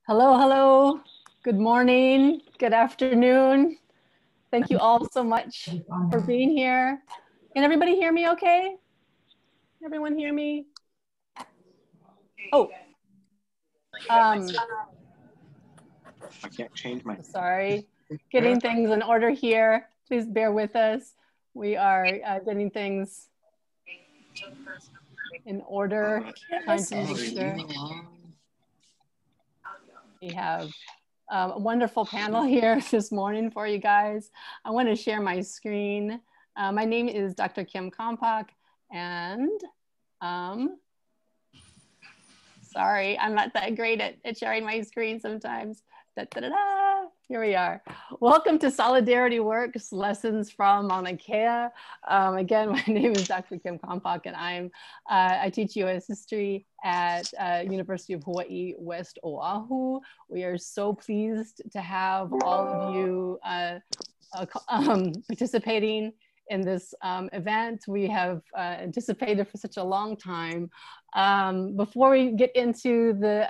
Hello, hello. Good morning, good afternoon. Thank you all so much for being here. Can everybody hear me okay? Everyone hear me? Oh. I can't change my... Sorry, getting things in order here. Please bear with us. We are getting things in order, trying to make sure. We have a wonderful panel here this morning for you guys. I want to share my screen. My name is Dr. Kim Compoc, and sorry, I'm not that great at sharing my screen sometimes. Da, da, da, da. Here we are. Welcome to Solidarity Works, Lessons from Mauna Kea. Again, my name is Dr. Kim Compoc, and I teach U.S. history at University of Hawaii, West Oahu. We are so pleased to have all of you participating in this event. We have anticipated for such a long time. Before we get into the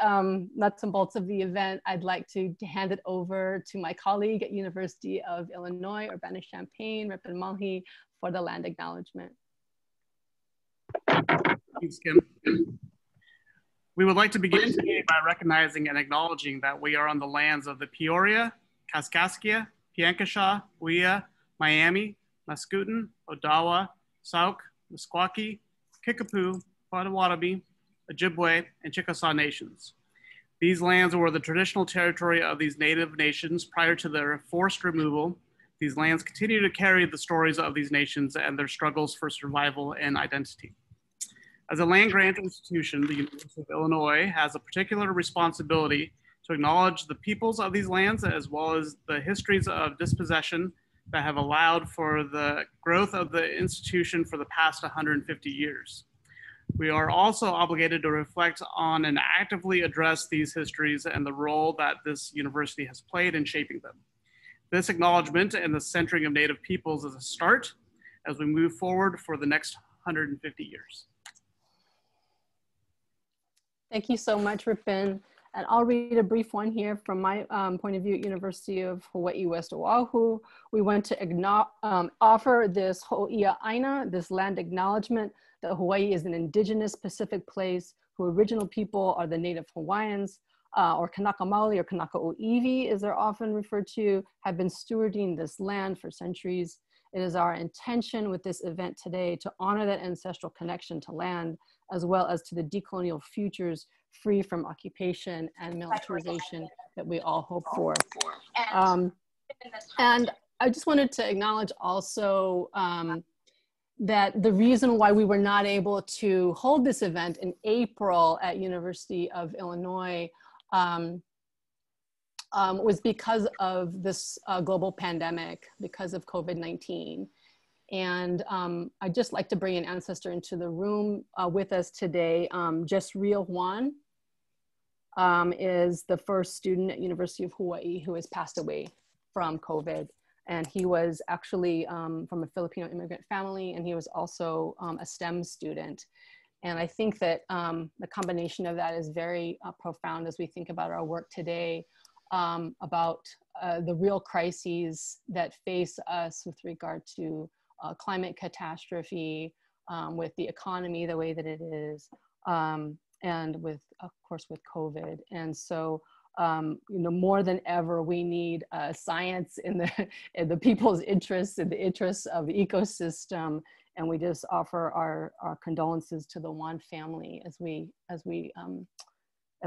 nuts and bolts of the event, I'd like to hand it over to my colleague at University of Illinois, Urbana-Champaign, Rep. Mulhi, for the land acknowledgement. Thanks, Kim. We would like to begin today by recognizing and acknowledging that we are on the lands of the Peoria, Kaskaskia, Piankashaw, Wea, Miami, Mascoutin, Odawa, Sauk, Meskwaki, Kickapoo, Potawatomi, Ojibwe, and Chickasaw nations. These lands were the traditional territory of these native nations prior to their forced removal. These lands continue to carry the stories of these nations and their struggles for survival and identity. As a land-grant institution, the University of Illinois has a particular responsibility to acknowledge the peoples of these lands as well as the histories of dispossession that have allowed for the growth of the institution for the past 150 years. We are also obligated to reflect on and actively address these histories and the role that this university has played in shaping them. This acknowledgement and the centering of Native peoples is a start as we move forward for the next 150 years. Thank you so much, Ripon. And I'll read a brief one here from my point of view at University of Hawaii, West Oahu. We want to offer this ho'ia aina, this land acknowledgement that Hawaii is an indigenous Pacific place whose original people are the Native Hawaiians, or Kanaka Maoli or Kanaka O'iwi, as they're often referred to, have been stewarding this land for centuries. It is our intention with this event today to honor that ancestral connection to land, as well as to the decolonial futures free from occupation and militarization that we all hope for. And I just wanted to acknowledge also that the reason why we were not able to hold this event in April at University of Illinois was because of this global pandemic, because of COVID-19. And I'd just like to bring an ancestor into the room with us today. Jesreel Juan is the first student at University of Hawaii who has passed away from COVID. And he was actually from a Filipino immigrant family, and he was also a STEM student. And I think that the combination of that is very profound as we think about our work today, about the real crises that face us with regard to climate catastrophe, with the economy the way that it is, and with, of course, with COVID. And so, you know, more than ever, we need science in the people's interests, in the interests of the ecosystem. And we just offer our condolences to the Juan family as we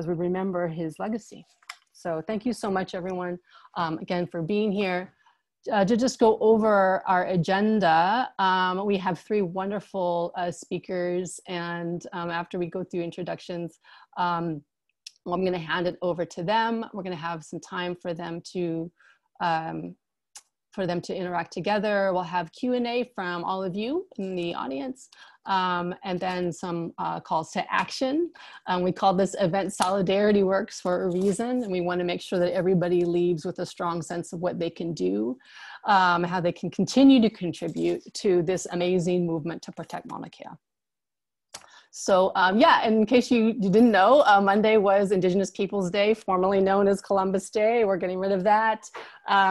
remember his legacy. So thank you so much, everyone, again, for being here. To just go over our agenda, we have three wonderful speakers, and after we go through introductions, I'm going to hand it over to them. We're going to have some time for them to interact together. We'll have Q&A from all of you in the audience, and then some calls to action. We call this event Solidarity Works for a reason, and we want to make sure that everybody leaves with a strong sense of what they can do, how they can continue to contribute to this amazing movement to protect Mauna Kea. So yeah, in case you didn't know, Monday was Indigenous Peoples Day, formerly known as Columbus Day. We're getting rid of that.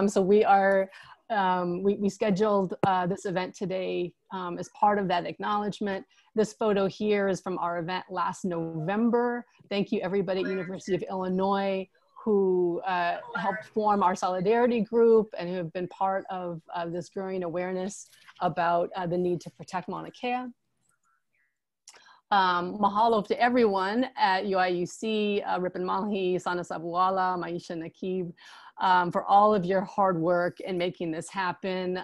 So we are, we scheduled this event today as part of that acknowledgement. This photo here is from our event last November. Thank you everybody at University of Illinois who helped form our solidarity group and who have been part of this growing awareness about the need to protect Mauna Kea. Mahalo to everyone at UIUC, Ripon Malhi, Sana Sabuala, Maisha Nakib, for all of your hard work in making this happen.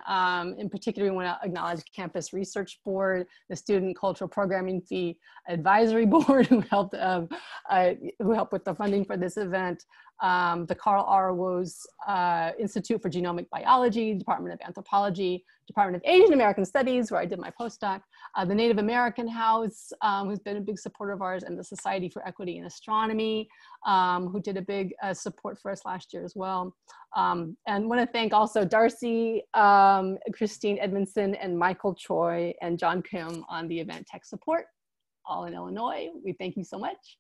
In particular, we want to acknowledge Campus Research Board, the Student Cultural Programming Fee Advisory Board who helped with the funding for this event, the Carl R. Woese Institute for Genomic Biology, Department of Anthropology, Department of Asian American Studies, where I did my postdoc, the Native American House, who's been a big supporter of ours, and the Society for Equity in Astronomy, who did a big support for us last year as well. And want to thank also Darcy, Christine Edmondson, and Michael Choi, and John Kim on the event tech support, all in Illinois. We thank you so much.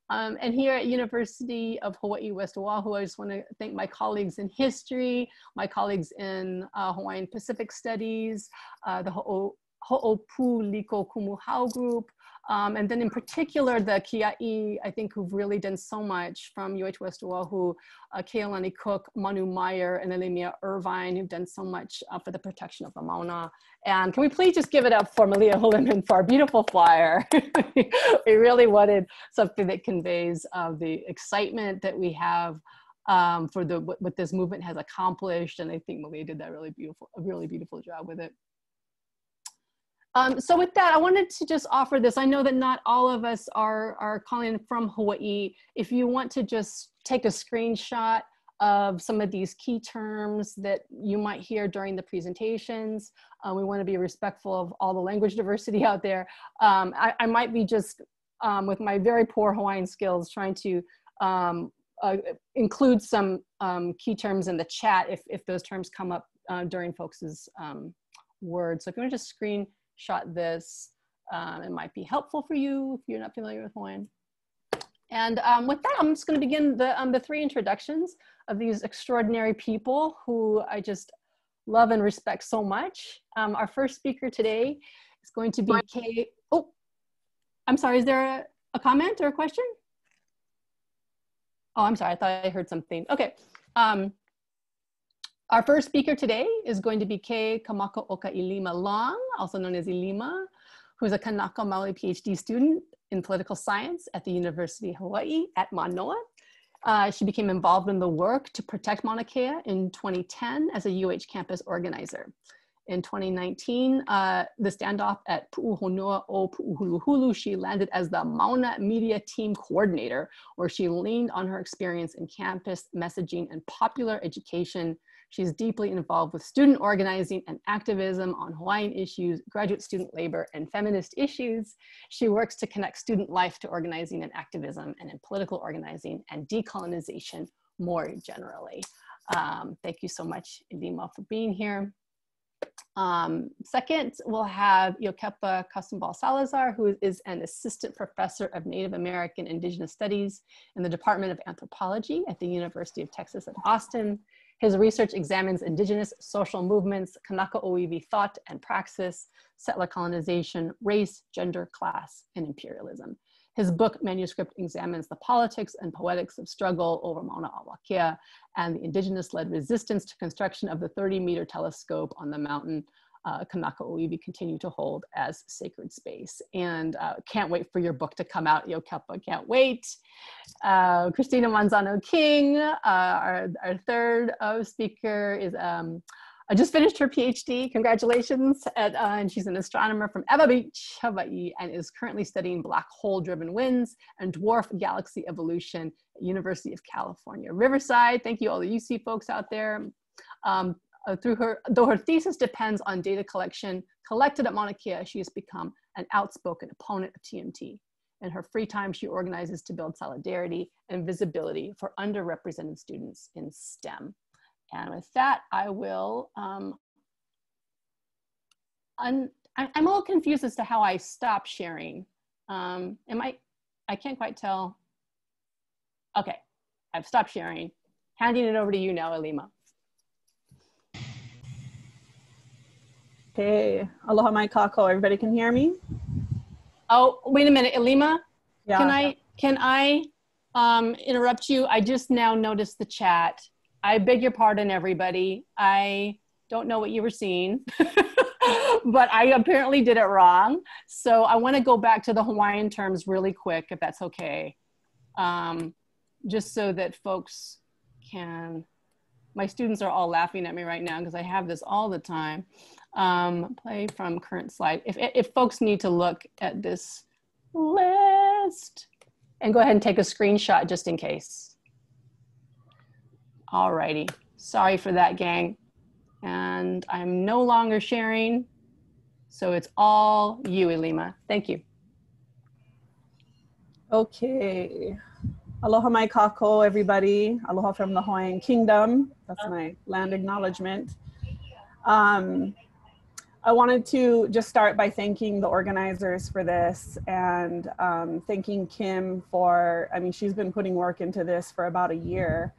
And here at University of Hawaii West Oahu, I just want to thank my colleagues in history, my colleagues in Hawaiian Pacific Studies, the Ho'opu Liko Kumuhau group, and then in particular the Kia'i, I think, who've really done so much from UH West Oahu, Kealani Cook, Manu Meyer, and Elimia Irvine, who've done so much for the protection of the Mauna. And can we please just give it up for Malia Hulliman for our beautiful flyer? We really wanted something that conveys the excitement that we have for what this movement has accomplished. And I think Malia did that really beautiful job with it. So with that, I wanted to just offer this. I know that not all of us are calling from Hawaii. If you want to just take a screenshot of some of these key terms that you might hear during the presentations, we want to be respectful of all the language diversity out there. I might be just, with my very poor Hawaiian skills, trying to include some key terms in the chat if those terms come up during folks' words. So if you want to just screenshot this, it might be helpful for you if you're not familiar with Hawaiian. And with that, I'm just going to begin the three introductions of these extraordinary people who I just love and respect so much. Our first speaker today is going to be K. Oh, I'm sorry, is there a comment or a question? Oh, I'm sorry, I thought I heard something. Okay. Our first speaker today is going to be K Kamaka Oka Ilima Long, also known as Ilima, who's a Kanaka Maoli PhD student in political science at the University of Hawaii at Manoa. She became involved in the work to protect Mauna Kea in 2010 as a UH campus organizer. In 2019, the standoff at Pu'uhonua o Pu'uhuluhulu, she landed as the Mauna Media Team Coordinator, where she leaned on her experience in campus messaging and popular education. She's deeply involved with student organizing and activism on Hawaiian issues, graduate student labor, and feminist issues. She works to connect student life to organizing and activism, and in political organizing and decolonization more generally. Thank you so much, Ilima, for being here. Second, we'll have Iokepa Casumbal-Salazar, who is an assistant professor of Native American Indigenous Studies in the Department of Anthropology at the University of Texas at Austin. His research examines indigenous social movements, Kanaka Oiwi thought and praxis, settler colonization, race, gender, class, and imperialism. His book manuscript examines the politics and poetics of struggle over Mauna Kea and the indigenous-led resistance to construction of the 30-meter telescope on the mountain Kanaka Oiwi continue to hold as sacred space. And can't wait for your book to come out, Iokepa, can't wait. Christina Manzano-King, our third speaker is, I just finished her PhD, congratulations, and she's an astronomer from Ewa Beach, Hawaii, and is currently studying black hole-driven winds and dwarf galaxy evolution at University of California, Riverside. Thank you all the UC folks out there. Though her thesis depends on data collection collected at Mauna Kea, she has become an outspoken opponent of TMT. In her free time, she organizes to build solidarity and visibility for underrepresented students in STEM. And with that, I will, I'm a little confused as to how I stop sharing I can't quite tell. Okay, I've stopped sharing. Handing it over to you now, Ilima. Okay, aloha mai kako. Everybody can hear me? Oh, wait a minute, Ilima. Yeah. Can I interrupt you? I just now noticed the chat. I beg your pardon, everybody. I don't know what you were seeing, but I apparently did it wrong. So I want to go back to the Hawaiian terms really quick, if that's okay. Just so that folks can, my students are all laughing at me right now because I have this all the time. Play from current slide. If folks need to look at this list, and go ahead and take a screenshot just in case. Alrighty, sorry for that, gang. And I'm no longer sharing, so it's all you, Ilima. Thank you. Okay. Aloha mai kako, everybody. Aloha from the Hawaiian Kingdom. That's my land acknowledgement. I wanted to just start by thanking the organizers for this and thanking Kim for, I mean, she's been putting work into this for about a year.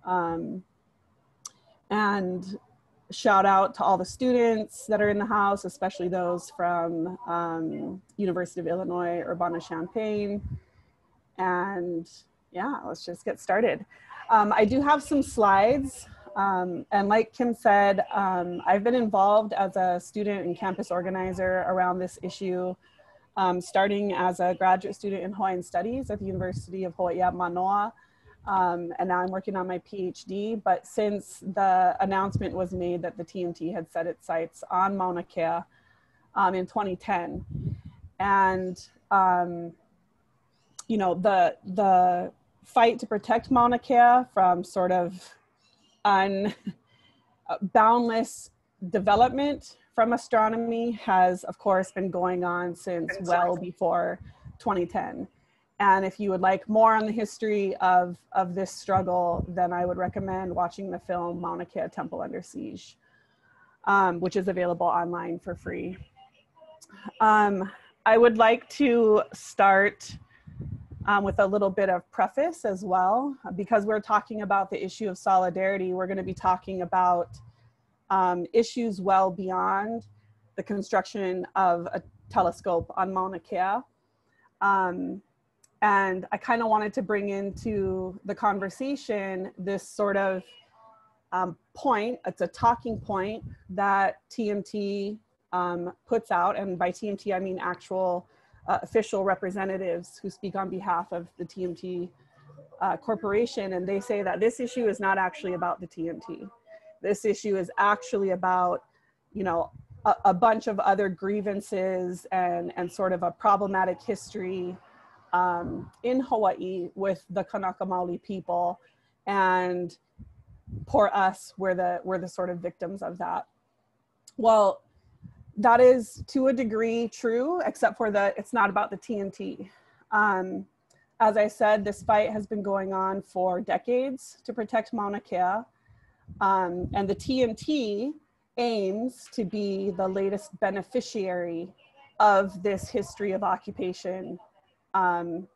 And shout out to all the students that are in the house, especially those from University of Illinois, Urbana-Champaign. And yeah, let's just get started. I do have some slides. And like Kim said, I've been involved as a student and campus organizer around this issue, starting as a graduate student in Hawaiian Studies at the University of Hawaii at Manoa. And now I'm working on my PhD, but since the announcement was made that the TMT had set its sights on Mauna Kea in 2010. And, you know, the fight to protect Mauna Kea from sort of boundless development from astronomy has, of course, been going on since well before 2010. And if you would like more on the history of this struggle, then I would recommend watching the film Mauna Kea Temple Under Siege, which is available online for free. I would like to start with a little bit of preface as well, because we're talking about the issue of solidarity. We're going to be talking about issues well beyond the construction of a telescope on Mauna Kea. And I kind of wanted to bring into the conversation this sort of point, it's a talking point that TMT puts out, and by TMT I mean actual official representatives who speak on behalf of the TMT corporation, and they say that this issue is not actually about the TMT. This issue is actually about, you know, a bunch of other grievances and sort of a problematic history in Hawaii with the Kanaka Maoli people, and for us, we're the sort of victims of that. Well, that is to a degree true, except for that it's not about the TMT. As I said, this fight has been going on for decades to protect Mauna Kea, and the TMT aims to be the latest beneficiary of this history of occupation and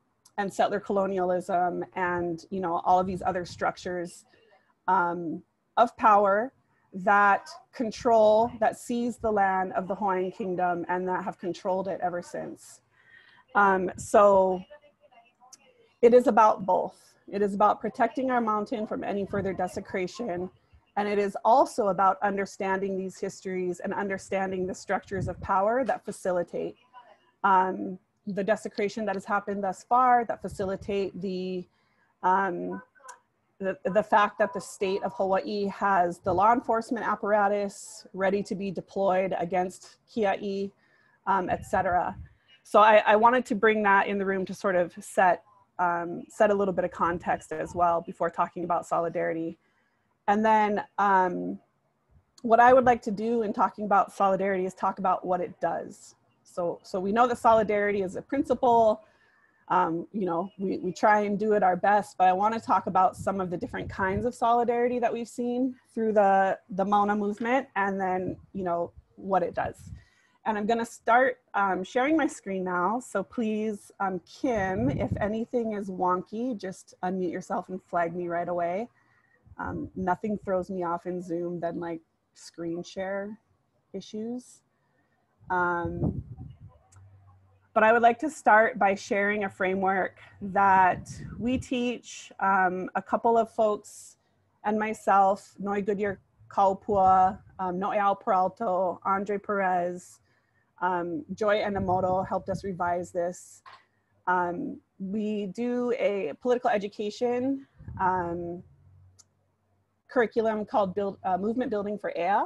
settler colonialism, and, you know, all of these other structures of power that control, that seize the land of the Hawaiian Kingdom and that have controlled it ever since. So it is about both. It is about protecting our mountain from any further desecration. And it is also about understanding these histories and understanding the structures of power that facilitate the desecration that has happened thus far, that facilitate the fact that the state of Hawaii has the law enforcement apparatus ready to be deployed against Kia'i, et cetera. So I wanted to bring that in the room to sort of set a little bit of context as well before talking about solidarity. And then what I would like to do in talking about solidarity is talk about what it does. So we know that solidarity is a principle. You know, we try and do it our best, but I want to talk about some of the different kinds of solidarity that we've seen through the Mauna movement, and then, you know, what it does. And I'm gonna start sharing my screen now. So please, Kim, if anything is wonky, just unmute yourself and flag me right away. Nothing throws me off in Zoom than like screen share issues. But I would like to start by sharing a framework that we teach, a couple of folks and myself, Noi Goodyear Kaupua, Noeal Peralto, Andre Perez, Joy Enomoto helped us revise this. We do a political education curriculum called Movement Building for EA.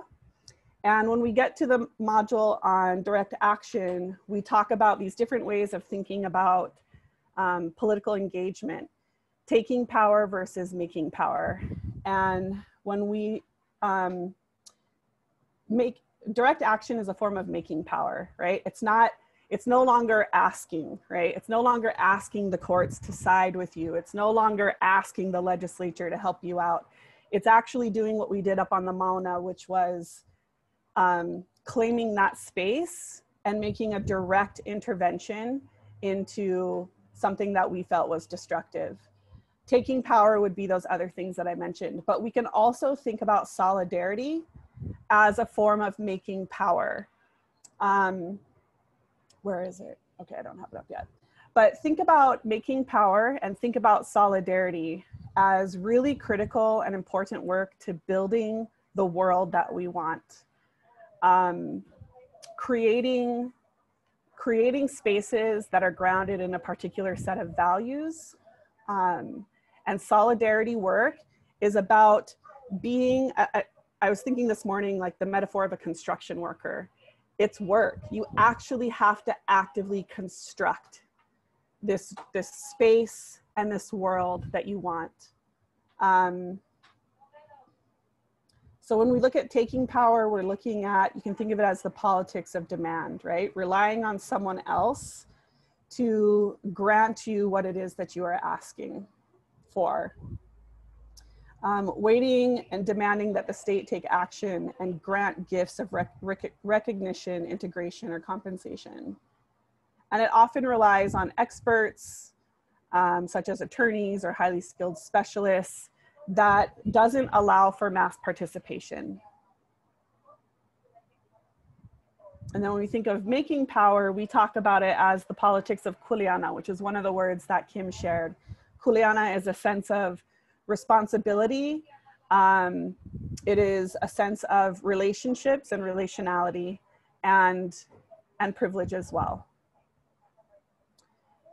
And when we get to the module on direct action, we talk about these different ways of thinking about political engagement, taking power versus making power. And when we direct action is a form of making power, right? It's no longer asking, right? It's no longer asking the courts to side with you. It's no longer asking the legislature to help you out. It's actually doing what we did up on the Mauna, which was claiming that space and making a direct intervention into something that we felt was destructive. Taking power would be those other things that I mentioned, but we can also think about solidarity as a form of making power. Where is it? Okay, I don't have it up yet. But think about making power and think about solidarity as really critical and important work to building the world that we want. Creating spaces that are grounded in a particular set of values. And solidarity work is about being, I was thinking this morning, like the metaphor of a construction worker. It's work. You actually have to actively construct this space and this world that you want. So when we look at taking power, we're looking at, you can think of it as the politics of demand, right? Relying on someone else to grant you what it is that you are asking for. Waiting and demanding that the state take action and grant gifts of recognition, integration, or compensation. And it often relies on experts, such as attorneys or highly skilled specialists, that doesn't allow for mass participation. And then when we think of making power, we talk about it as the politics of kuleana, which is one of the words that Kim shared. Kuleana is a sense of responsibility. It is a sense of relationships and relationality and privilege as well.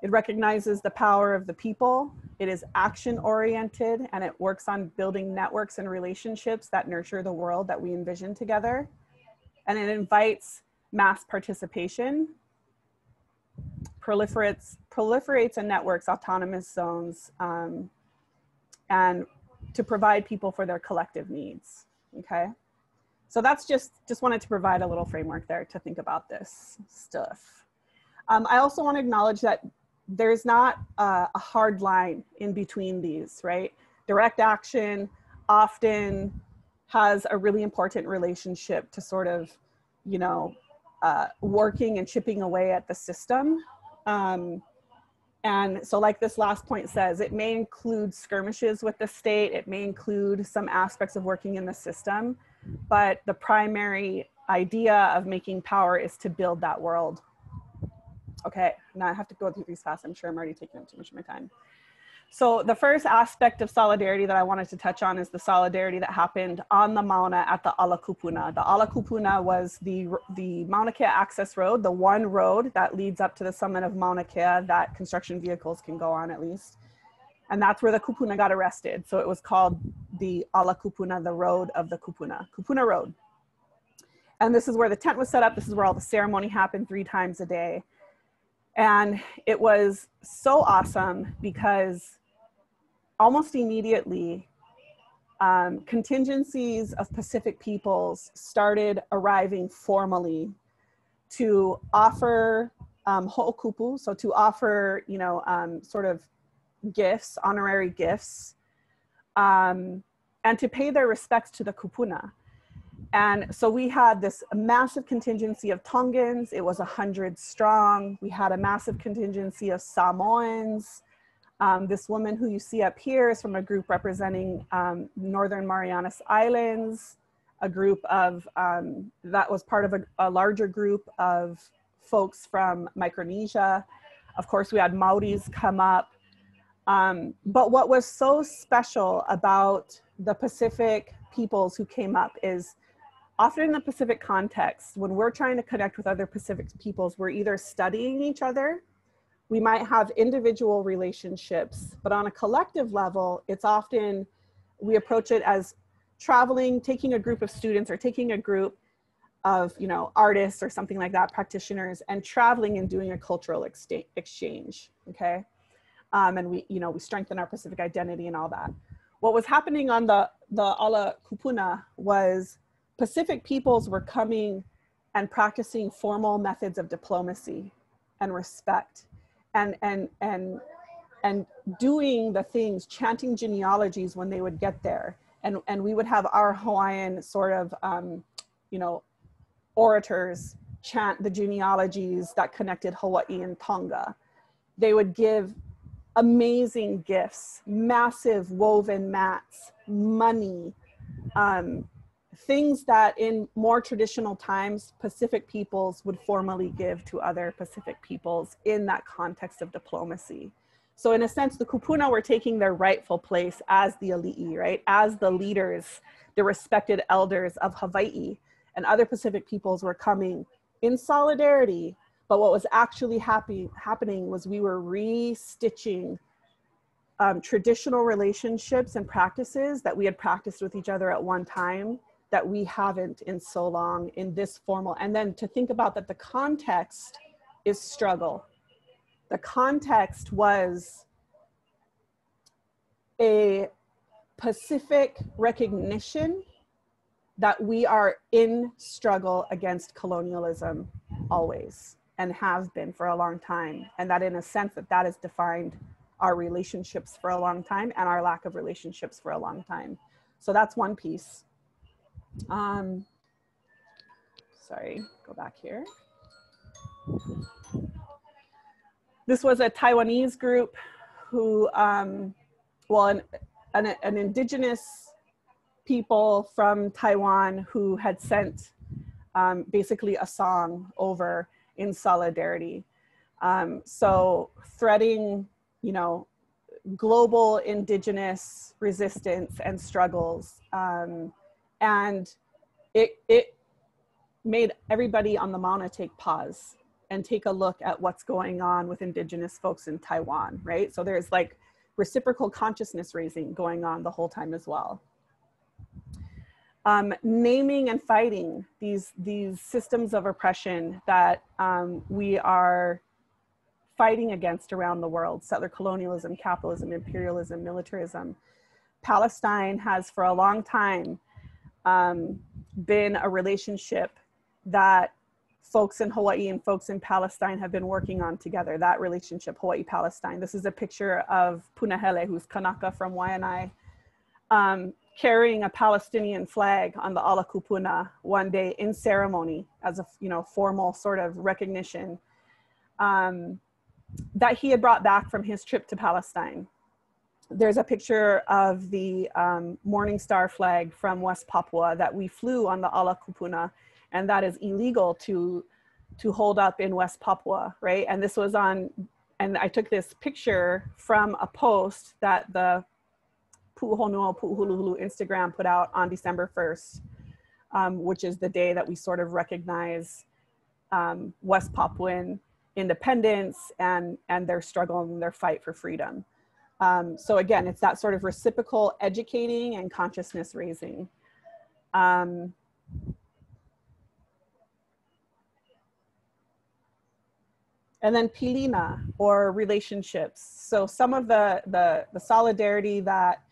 It recognizes the power of the people. It is action-oriented, and it works on building networks and relationships that nurture the world that we envision together. And it invites mass participation, proliferates and networks autonomous zones, and to provide people for their collective needs, okay? So that's just wanted to provide a little framework there to think about this stuff. I also want to acknowledge that there's not a hard line in between these, right? Direct action often has a really important relationship to sort of, you know, working and chipping away at the system. And so like this last point says, it may include skirmishes with the state, it may include some aspects of working in the system, but the primary idea of making power is to build that world. Okay, now I have to go through these fast. I'm sure I'm already taking up too much of my time. So the first aspect of solidarity that I wanted to touch on is the solidarity that happened on the Mauna at the Ala Kupuna. The Ala Kupuna was the Mauna Kea access road, the one road that leads up to the summit of Mauna Kea that construction vehicles can go on at least. And that's where the kupuna got arrested. So it was called the Ala Kupuna, the road of the kupuna, Kupuna Road. And this is where the tent was set up. This is where all the ceremony happened 3 times a day. And it was so awesome because almost immediately, contingencies of Pacific peoples started arriving formally to offer ho'okupu, so to offer, you know, sort of gifts, honorary gifts, and to pay their respects to the kupuna. And so we had this massive contingency of Tongans. It was 100 strong. We had a massive contingency of Samoans. This woman who you see up here is from a group representing Northern Marianas Islands, a group of, that was part of a larger group of folks from Micronesia. Of course, we had Maoris come up. But what was so special about the Pacific peoples who came up is often in the Pacific context, when we're trying to connect with other Pacific peoples, we're either studying each other, we might have individual relationships, but on a collective level, it's often, we approach it as traveling, taking a group of students or taking a group of, you know, artists or something like that, practitioners, and traveling and doing a cultural exchange, okay? And we, you know, we strengthen our Pacific identity and all that. What was happening on the Ala Kupuna was Pacific peoples were coming and practicing formal methods of diplomacy and respect and doing the things, chanting genealogies when they would get there. And we would have our Hawaiian sort of, you know, orators chant the genealogies that connected Hawaii and Tonga. They would give amazing gifts, massive woven mats, money, things that in more traditional times, Pacific peoples would formally give to other Pacific peoples in that context of diplomacy. So in a sense, the kupuna were taking their rightful place as the ali'i, right? As the leaders, the respected elders of Hawaii, and other Pacific peoples were coming in solidarity. But what was actually happening was we were re-stitching traditional relationships and practices that we had practiced with each other at one time that we haven't in so long in this formal. And then to think about that the context is struggle. The context was a Pacific recognition that we are in struggle against colonialism always and have been for a long time. And that in a sense that has defined our relationships for a long time and our lack of relationships for a long time. So that's one piece. Sorry, go back here. This was a Taiwanese group who, well, an indigenous people from Taiwan who had sent basically a song over in solidarity. So threading, you know, global indigenous resistance and struggles. And it made everybody on the Mauna take pause and take a look at what's going on with indigenous folks in Taiwan, right? So there's like reciprocal consciousness raising going on the whole time as well. Naming and fighting these systems of oppression that we are fighting against around the world: settler colonialism, capitalism, imperialism, militarism. Palestine has for a long time been a relationship that folks in Hawaii and folks in Palestine have been working on together, that relationship, Hawaii-Palestine. This is a picture of Punahele, who's Kanaka from Waianae, carrying a Palestinian flag on the Ala Kupuna one day in ceremony as a, you know, formal sort of recognition that he had brought back from his trip to Palestine. There's a picture of the Morning Star flag from West Papua that we flew on the Ala Kupuna, and that is illegal to hold up in West Papua, right? And this was on, and I took this picture from a post that the Pu'uhonua Pu'uhuluhulu Instagram put out on December 1st, which is the day that we sort of recognize West Papuan independence and their struggle and their fight for freedom. So again, it's that sort of reciprocal educating and consciousness raising. And then pilina, or relationships. So some of the solidarity that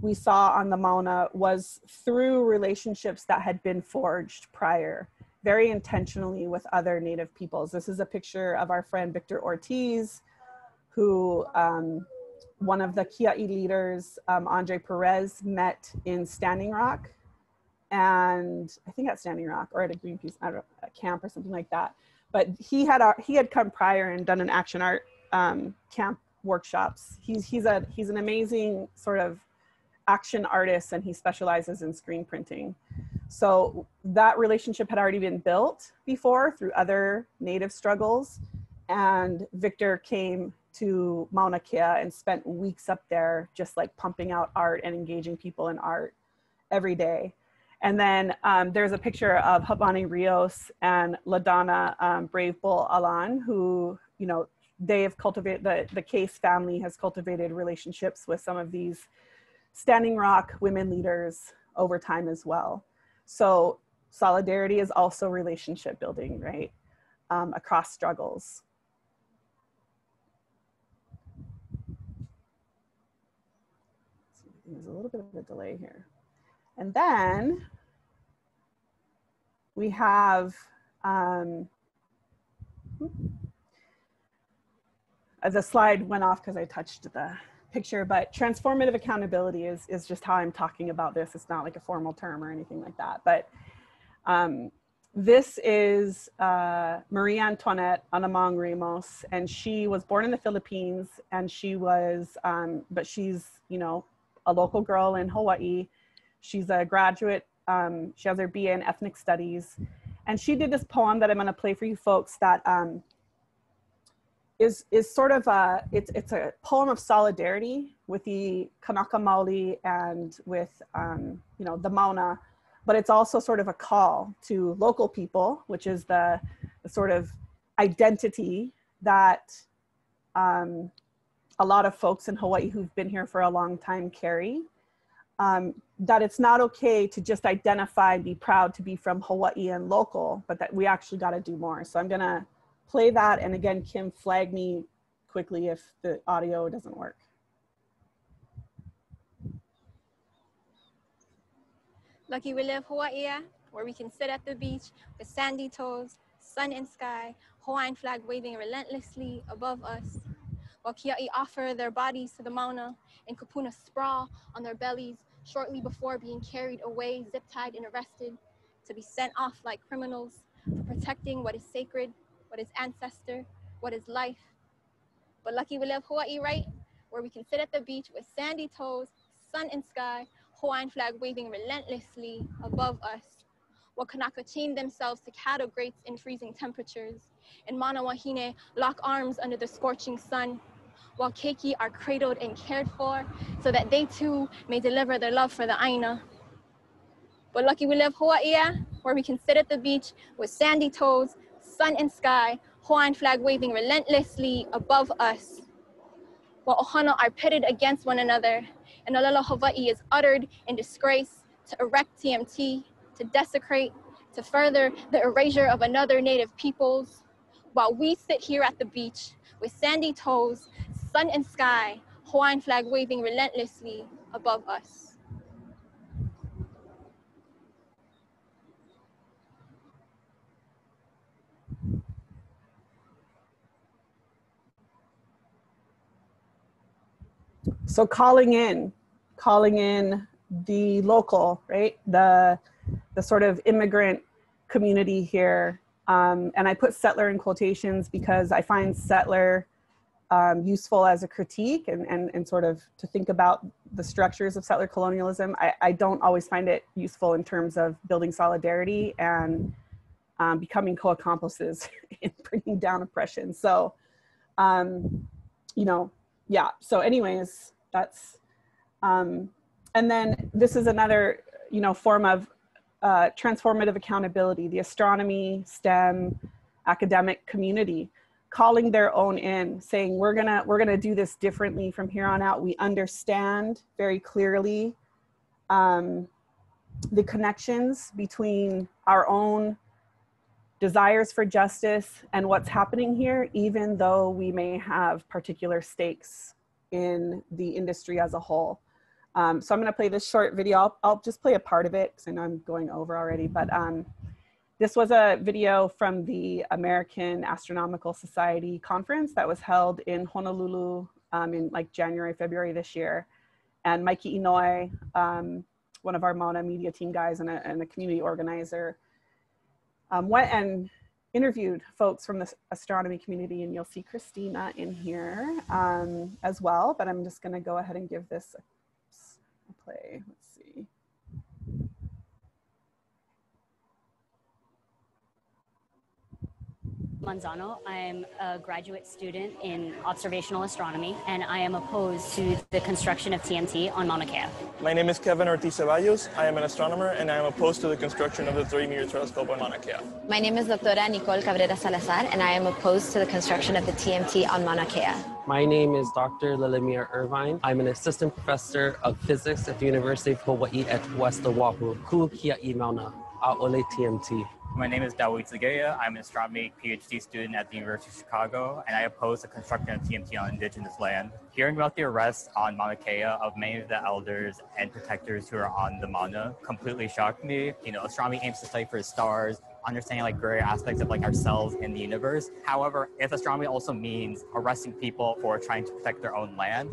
we saw on the Mauna was through relationships that had been forged prior, very intentionally with other Native peoples. This is a picture of our friend Victor Ortiz, who one of the Kia'i leaders, Andre Perez, met in Standing Rock. and I think at Standing Rock or at a Greenpeace, I don't know, a camp or something like that. But he had come prior and done an action art camp workshops. He's an amazing sort of action artist, and he specializes in screen printing. So that relationship had already been built before through other Native struggles. And Victor came to Mauna Kea and spent weeks up there just like pumping out art and engaging people in art every day. And then there's a picture of Habani Rios and LaDonna Brave Bull Alan, who, you know, they have cultivated, the Case family has cultivated relationships with some of these Standing Rock women leaders over time as well. So solidarity is also relationship building, right? Across struggles. There's a little bit of a delay here. And then we have, the slide went off because I touched the picture, but transformative accountability is just how I'm talking about this. It's not like a formal term or anything like that. But this is Marie Antoinette Anamang Ramos, and she was born in the Philippines, and she was, but she's, you know, a local girl in Hawaii. She's a graduate. She has her BA in ethnic studies, and she did this poem that I'm going to play for you folks that is sort of it's a poem of solidarity with the Kanaka Maoli and with you know, the Mauna, but it's also sort of a call to local people, which is the sort of identity that a lot of folks in Hawaii who've been here for a long time carry. That it's not okay to just identify, be proud to be from Hawaii and local, but that we actually got to do more. So I'm gonna play that, and again, Kim, flag me quickly if the audio doesn't work. Lucky we live Hawaii, where we can sit at the beach with sandy toes, sun and sky, Hawaiian flag waving relentlessly above us, while Kia'i offer their bodies to the Mauna and Kupuna sprawl on their bellies shortly before being carried away, zip-tied and arrested, to be sent off like criminals for protecting what is sacred, what is ancestor, what is life. But lucky we live Hawaii, right? Where we can sit at the beach with sandy toes, sun and sky, Hawaiian flag waving relentlessly above us, while Kanaka chain themselves to cattle grates in freezing temperatures, and Mana Wahine lock arms under the scorching sun, while keiki are cradled and cared for so that they too may deliver their love for the Aina. But lucky we live Hawaii, where we can sit at the beach with sandy toes, sun and sky, Hawaiian flag waving relentlessly above us, while ohana are pitted against one another, and Olelo Hawaii is uttered in disgrace to erect TMT, to desecrate, to further the erasure of another Native peoples, while we sit here at the beach with sandy toes, sun and sky, Hawaiian flag waving relentlessly above us. So calling in the local, right? The sort of immigrant community here. And I put settler in quotations because I find settler useful as a critique and sort of to think about the structures of settler colonialism. I don't always find it useful in terms of building solidarity and becoming co-accomplices in bringing down oppression. So, you know, yeah, so anyways, that's, and then this is another, you know, form of transformative accountability, the astronomy, STEM, academic community, calling their own in, saying, we're gonna do this differently from here on out. We understand very clearly the connections between our own desires for justice and what's happening here, even though we may have particular stakes in the industry as a whole. So I'm gonna play this short video. I'll just play a part of it because I know I'm going over already, but this was a video from the American Astronomical Society conference that was held in Honolulu in like January, February this year. And Mikey Inouye one of our Mauna media team guys and a community organizer, went and interviewed folks from the astronomy community, and you'll see Christina in here as well, but I'm just gonna go ahead and give this a play. Let's see. Manzano. I'm a graduate student in observational astronomy, and I am opposed to the construction of TMT on Mauna Kea. My name is Kevin Ortiz-Ceballos. I am an astronomer, and I am opposed to the construction of the 3-meter telescope on Mauna Kea. My name is Doctora Nicole Cabrera-Salazar, and I am opposed to the construction of the TMT on Mauna Kea. My name is Dr. Lilimir Irvine. I'm an assistant professor of physics at the University of Hawaii at West Oahu. Ku'ukia'i Mauna, A'ole TMT. My name is Dawit Zagaya. I'm an astronomy PhD student at the University of Chicago, and I oppose the construction of TMT on indigenous land. Hearing about the arrest on Mauna Kea of many of the elders and protectors who are on the Mauna completely shocked me. You know, astronomy aims to study for the stars, understanding like greater aspects of like ourselves in the universe. However, if astronomy also means arresting people for trying to protect their own land,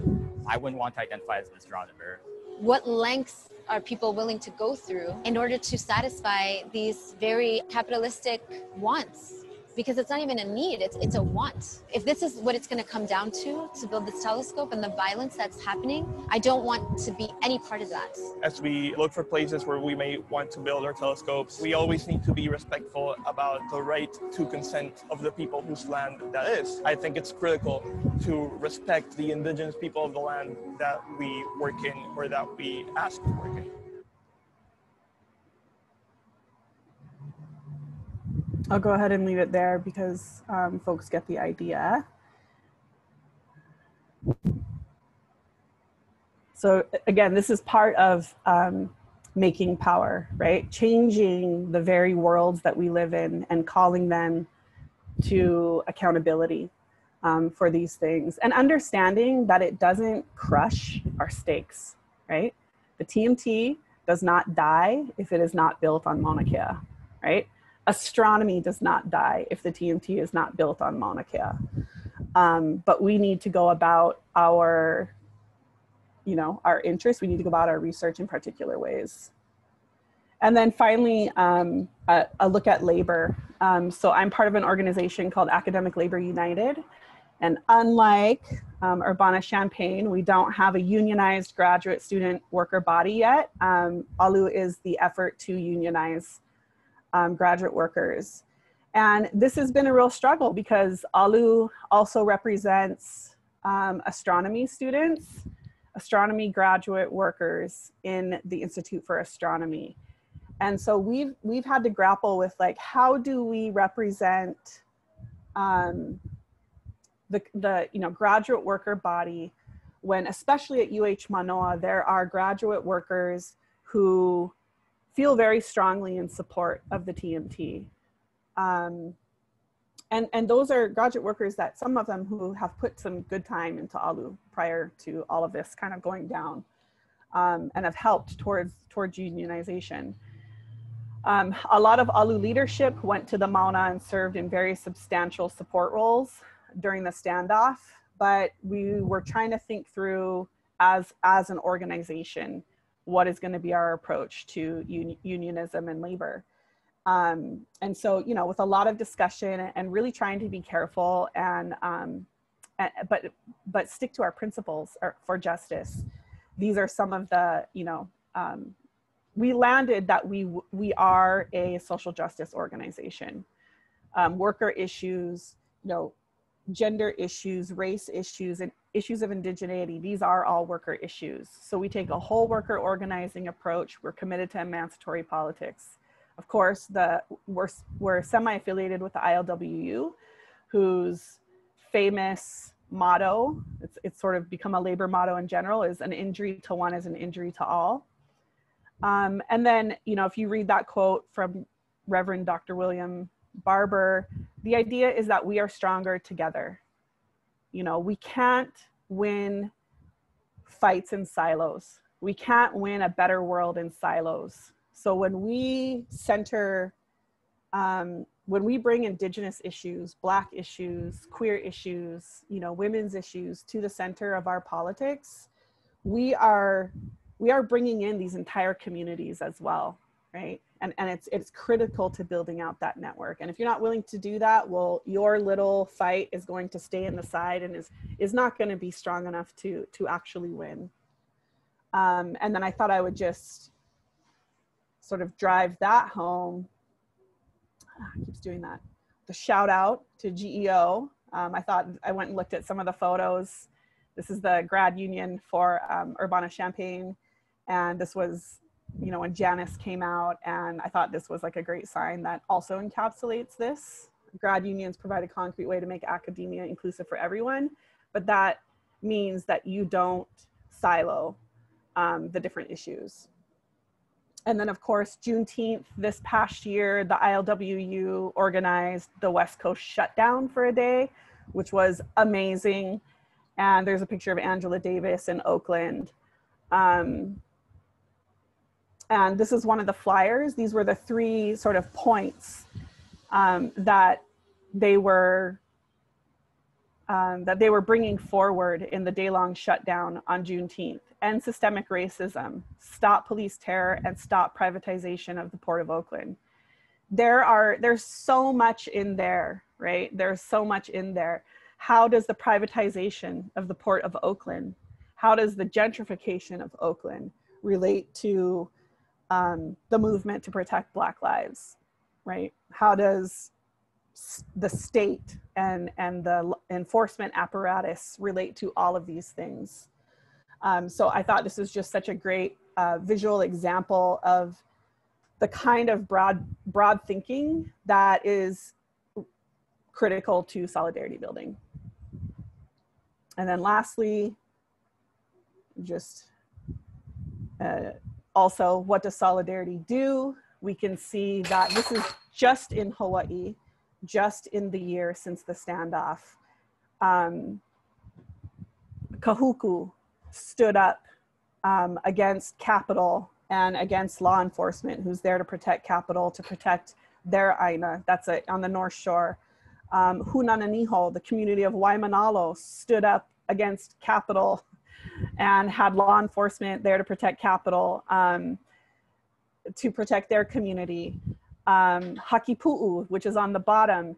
I wouldn't want to identify as an astronomer. What lengths are people willing to go through in order to satisfy these very capitalistic wants? Because it's not even a need, it's a want. If this is what it's going to come down to build this telescope and the violence that's happening, I don't want to be any part of that. As we look for places where we may want to build our telescopes, we always need to be respectful about the right to consent of the people whose land that is. I think it's critical to respect the indigenous people of the land that we work in or that we ask to work in. I'll go ahead and leave it there because folks get the idea. So again, this is part of making power, right? Changing the very worlds that we live in and calling them to accountability for these things, and understanding that it doesn't crush our stakes, right? The TMT does not die if it is not built on Mauna Kea, right? Astronomy does not die if the TMT is not built on Mauna Kea. But we need to go about our, our interests. We need to go about our research in particular ways. And then finally, a look at labor. So I'm part of an organization called Academic Labor United. And unlike Urbana-Champaign, we don't have a unionized graduate student worker body yet. ALU is the effort to unionize graduate workers. And this has been a real struggle because ALU also represents astronomy students, astronomy graduate workers in the Institute for Astronomy. And so we've had to grapple with like, how do we represent the graduate worker body when, especially at UH Manoa, there are graduate workers who feel very strongly in support of the TMT. And those are graduate workers that some of them who have put some good time into ALU prior to all of this kind of going down, and have helped towards unionization. A lot of ALU leadership went to the Mauna and served in very substantial support roles during the standoff, but we were trying to think through as an organization, what is going to be our approach to unionism and labor. And so, with a lot of discussion and really trying to be careful and, but stick to our principles for justice. These are some of the, we landed that we are a social justice organization. Worker issues, gender issues, race issues, and issues of indigeneity, these are all worker issues. So we take a whole worker organizing approach. We're committed to emancipatory politics. Of course, we're semi-affiliated with the ILWU, whose famous motto, it's sort of become a labor motto in general, is an injury to one is an injury to all. And then, if you read that quote from Reverend Dr. William Barber, the idea is that we are stronger together. We can't win fights in silos. We can't win a better world in silos. So when we center, when we bring Indigenous issues, Black issues, queer issues, women's issues to the center of our politics, we are we are bringing in these entire communities as well, right? And it's critical to building out that network. And if you're not willing to do that, well, your little fight is going to stay in the side and is not going to be strong enough to actually win. And then I thought I would just sort of drive that home. It keeps doing that. The shout out to GEO. I thought I went and looked at some of the photos. This is the grad union for Urbana-Champaign. And this was, you know, when Janice came out, and I thought this was like a great sign that also encapsulates this. Grad unions provide a concrete way to make academia inclusive for everyone, but that means that you don't silo the different issues. And then of course, Juneteenth this past year, the ILWU organized the West Coast shutdown for a day, which was amazing. And there's a picture of Angela Davis in Oakland. And this is one of the flyers. These were the 3 sort of points that they were bringing forward in the day-long shutdown on Juneteenth. End systemic racism, stop police terror, and stop privatization of the Port of Oakland. There's so much in there, right? There's so much in there. How does the privatization of the Port of Oakland, how does the gentrification of Oakland relate to the movement to protect Black lives, right? How does the state and the enforcement apparatus relate to all of these things? So I thought this was just such a great visual example of the kind of broad thinking that is critical to solidarity building. And then lastly, just also, what does solidarity do? We can see that this is just in Hawaii, just in the year since the standoff. Kahuku stood up against Capitol and against law enforcement who's there to protect Capitol, to protect their aina, that's on the North Shore. Hunananiho, the community of Waimanalo, stood up against Capitol and had law enforcement there to protect Capitol, to protect their community. Hakipu'u, which is on the bottom.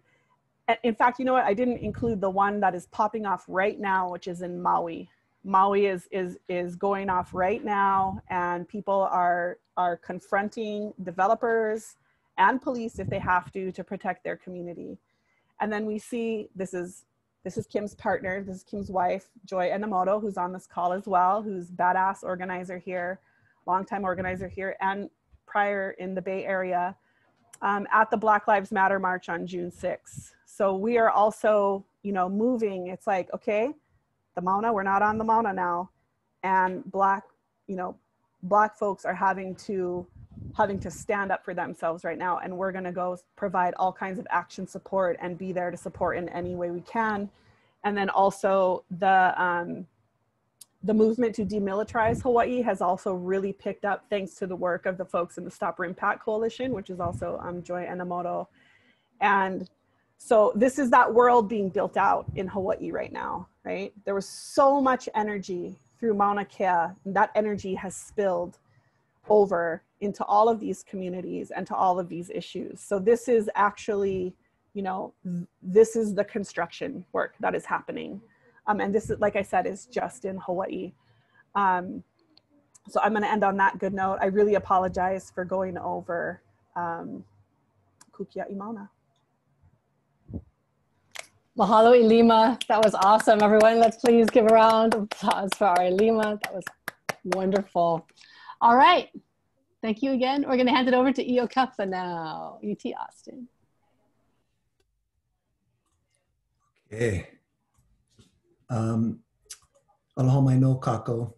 In fact, you know what? I didn't include the one that is popping off right now, which is in Maui. Maui is going off right now, and people are confronting developers and police if they have to protect their community. And then we see, this is Kim's partner, this is Kim's wife, Joy Enomoto, who's on this call as well, who's badass organizer here, longtime organizer here, and prior in the Bay Area, at the Black Lives Matter March on June 6th. So we are also, you know, moving. It's like, okay, the Mauna, we're not on the Mauna now. And Black folks are having to stand up for themselves right now. And we're gonna go provide all kinds of action support and be there to support in any way we can. And then also the movement to demilitarize Hawaii has also really picked up thanks to the work of the folks in the Stop RIMPAC Coalition, which is also Joy Enomoto. And so this is that world being built out in Hawaii right now, right? There was so much energy through Mauna Kea, and that energy has spilled over into all of these communities and to all of these issues. So this is actually, you know, this is the construction work that is happening. And this is, like I said, is just in Hawaii. So I'm gonna end on that good note. I really apologize for going over Kukia'i Mauna. Mahalo, Ilima. That was awesome. Everyone, let's please give a round of applause for our Ilima. That was wonderful. All right. Thank you again. We're going to hand it over to Iokepa now, UT Austin. Okay. Aloha mai no kako.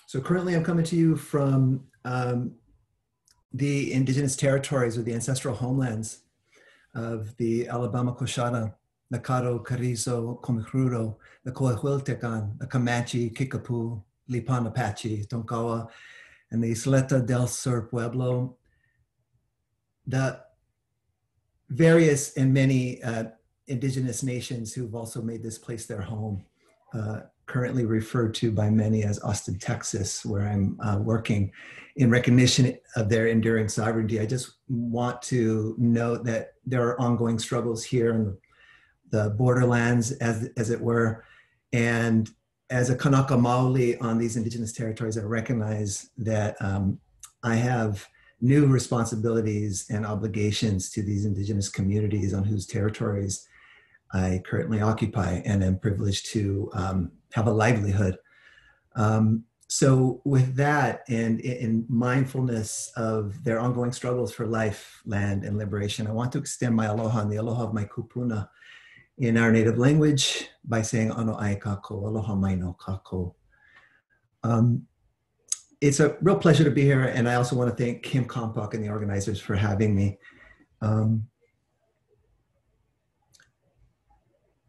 So currently I'm coming to you from the indigenous territories or the ancestral homelands of the Alabama Coshada, the Caddo, Carrizo, Comecrudo, the Coahuiltecan, the Comanche, Kickapoo, Lipan Apache, Tonkawa, and the Isleta del Sur Pueblo. The various and many indigenous nations who've also made this place their home. currently referred to by many as Austin, Texas, where I'm working in recognition of their enduring sovereignty. I just want to note that there are ongoing struggles here in the borderlands, as it were. And as a Kanaka Maoli on these indigenous territories, I recognize that I have new responsibilities and obligations to these indigenous communities on whose territories I currently occupy and am privileged to have a livelihood. So with that, and in mindfulness of their ongoing struggles for life, land, and liberation, I want to extend my aloha and the aloha of my kupuna in our native language by saying ano ai kako, aloha mai no kako. It's a real pleasure to be here, and I also want to thank Kim Compoc and the organizers for having me.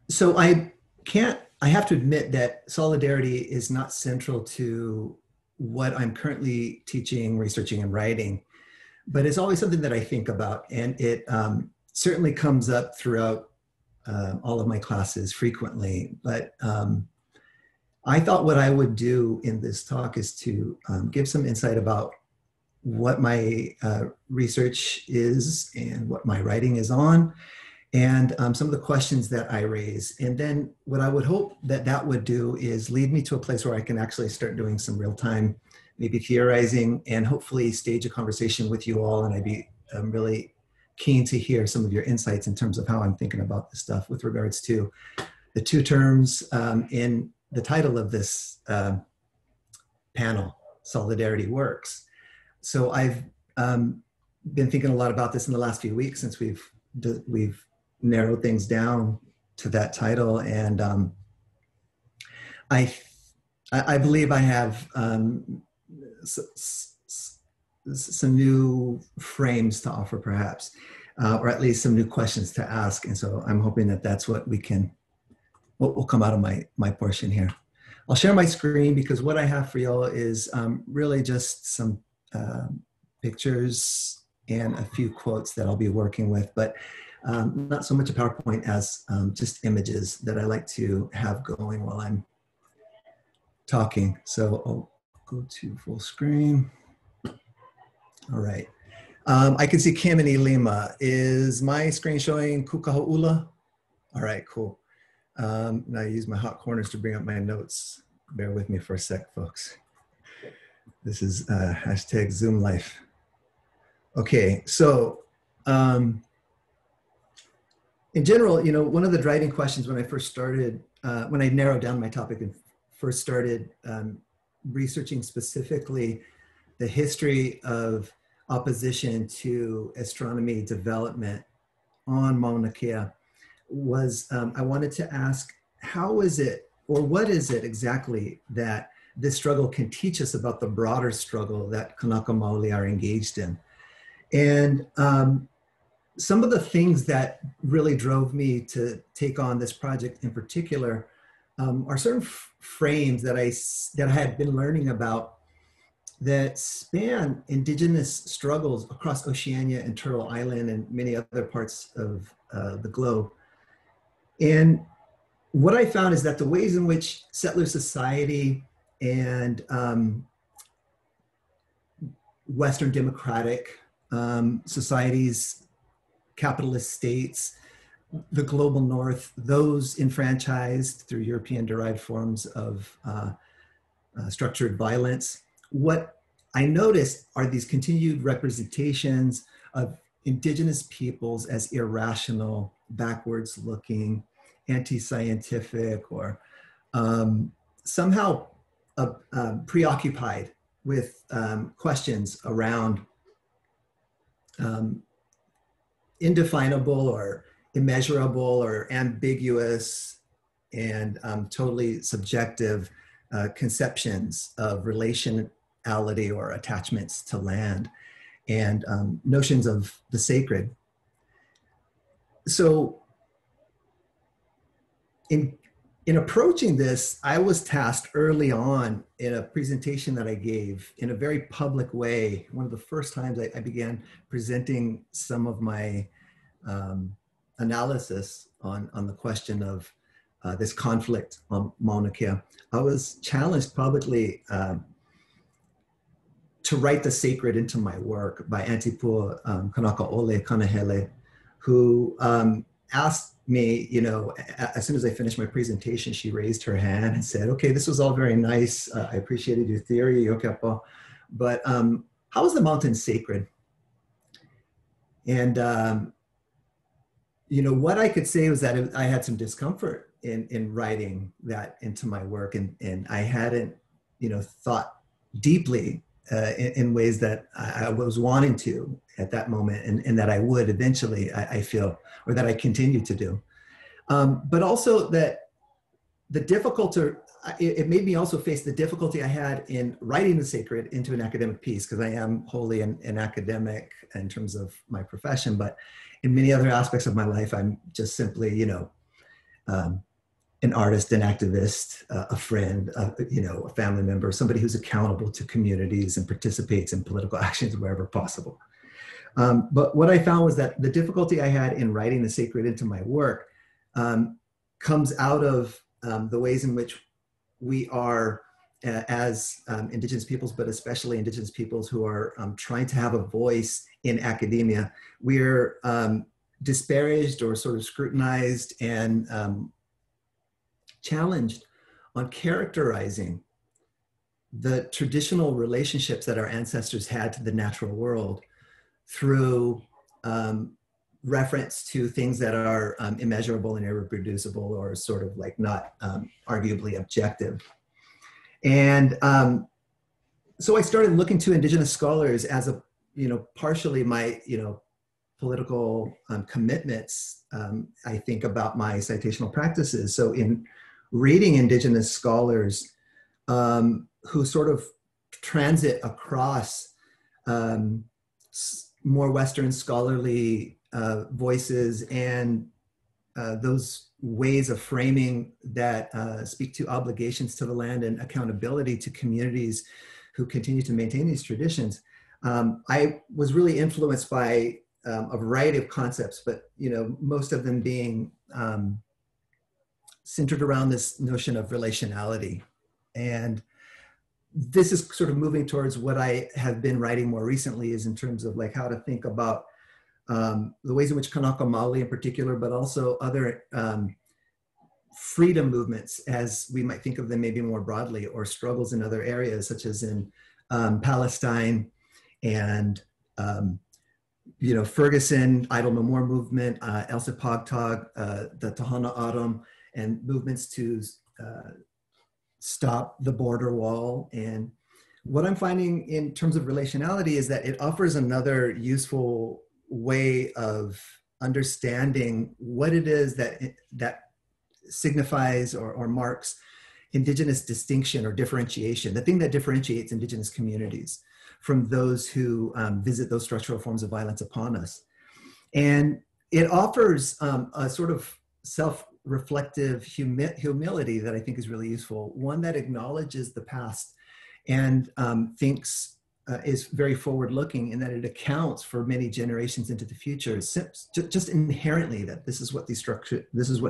So I have to admit that solidarity is not central to what I'm currently teaching, researching, and writing, but it's always something that I think about, and it certainly comes up throughout all of my classes frequently. But I thought what I would do in this talk is to give some insight about what my research is and what my writing is on, and some of the questions that I raise. And then what I would hope that that would do is lead me to a place where I can actually start doing some real-time, maybe theorizing, and hopefully stage a conversation with you all. And I'd be really keen to hear some of your insights in terms of how I'm thinking about this stuff with regards to the two terms in the title of this panel, Solidarity Works. So I've been thinking a lot about this in the last few weeks since we've narrowed things down to that title, and I believe I have some new frames to offer, perhaps, or at least some new questions to ask. And so I'm hoping that that's what will come out of my portion here. I'll share my screen because what I have for y'all is really just some pictures and a few quotes that I'll be working with, but not so much a PowerPoint as just images that I like to have going while I'm talking. So I'll go to full screen. All right. I can see Kim and Ilima. Is my screen showing Kukaha'ula? All right, cool. Now I use my hot corners to bring up my notes. Bear with me for a sec, folks. This is hashtag Zoom life. Okay, so in general, you know, one of the driving questions when I first started, when I narrowed down my topic and first started researching specifically the history of opposition to astronomy development on Mauna Kea, was I wanted to ask, how is it, or what is it exactly that this struggle can teach us about the broader struggle that Kanaka Maoli are engaged in? And some of the things that really drove me to take on this project in particular are certain frames that I had been learning about that span indigenous struggles across Oceania and Turtle Island and many other parts of the globe. And what I found is that the ways in which settler society and Western democratic societies, capitalist states, the global north, those enfranchised through European-derived forms of structured violence, what I noticed are these continued representations of indigenous peoples as irrational, backwards looking, anti-scientific, or somehow preoccupied with questions around indefinable or immeasurable or ambiguous and totally subjective conceptions of relationality or attachments to land and notions of the sacred. So in approaching this, I was tasked early on in a presentation that I gave in a very public way. One of the first times I began presenting some of my analysis on the question of this conflict on Mauna Kea, I was challenged publicly to write the sacred into my work by Antipua Kanakaole Kanahele, who asked me, you know, as soon as I finished my presentation, she raised her hand and said, okay, this was all very nice. I appreciated your theory, Iokepa, but how is the mountain sacred? And, you know, what I could say was that I had some discomfort in writing that into my work, and I hadn't, you know, thought deeply in ways that I was wanting to at that moment, and that I would eventually, I feel, or that I continue to do. But also that the difficulty, it made me also face the difficulty I had in writing the sacred into an academic piece, because I am wholly an academic in terms of my profession, but in many other aspects of my life, I'm just simply, you know, an artist, an activist, a friend, you know, a family member, somebody who's accountable to communities and participates in political actions wherever possible. But what I found was that the difficulty I had in writing the sacred into my work comes out of the ways in which we are, as Indigenous peoples, but especially Indigenous peoples who are trying to have a voice in academia, we're disparaged or sort of scrutinized and challenged on characterizing the traditional relationships that our ancestors had to the natural world through reference to things that are immeasurable and irreproducible, or sort of like not arguably objective. And so I started looking to Indigenous scholars as a, you know, partially my, you know, political commitments. I think about my citational practices. So in reading Indigenous scholars who sort of transit across more Western scholarly voices and those ways of framing that speak to obligations to the land and accountability to communities who continue to maintain these traditions, I was really influenced by a variety of concepts, but, you know, most of them being centered around this notion of relationality. And this is sort of moving towards what I have been writing more recently, is in terms of like how to think about the ways in which Kanaka Maoli in particular, but also other freedom movements, as we might think of them maybe more broadly, or struggles in other areas, such as in Palestine and you know, Ferguson, Idle No More movement, Elsa Pogtog, the Tahana Autumn, and movements to stop the border wall. And what I'm finding in terms of relationality is that it offers another useful way of understanding what it is that signifies or marks Indigenous distinction or differentiation, the thing that differentiates Indigenous communities from those who visit those structural forms of violence upon us. And it offers a sort of self-reflective humility that I think is really useful, one that acknowledges the past and thinks is very forward-looking, in that it accounts for many generations into the future, just inherently that this is what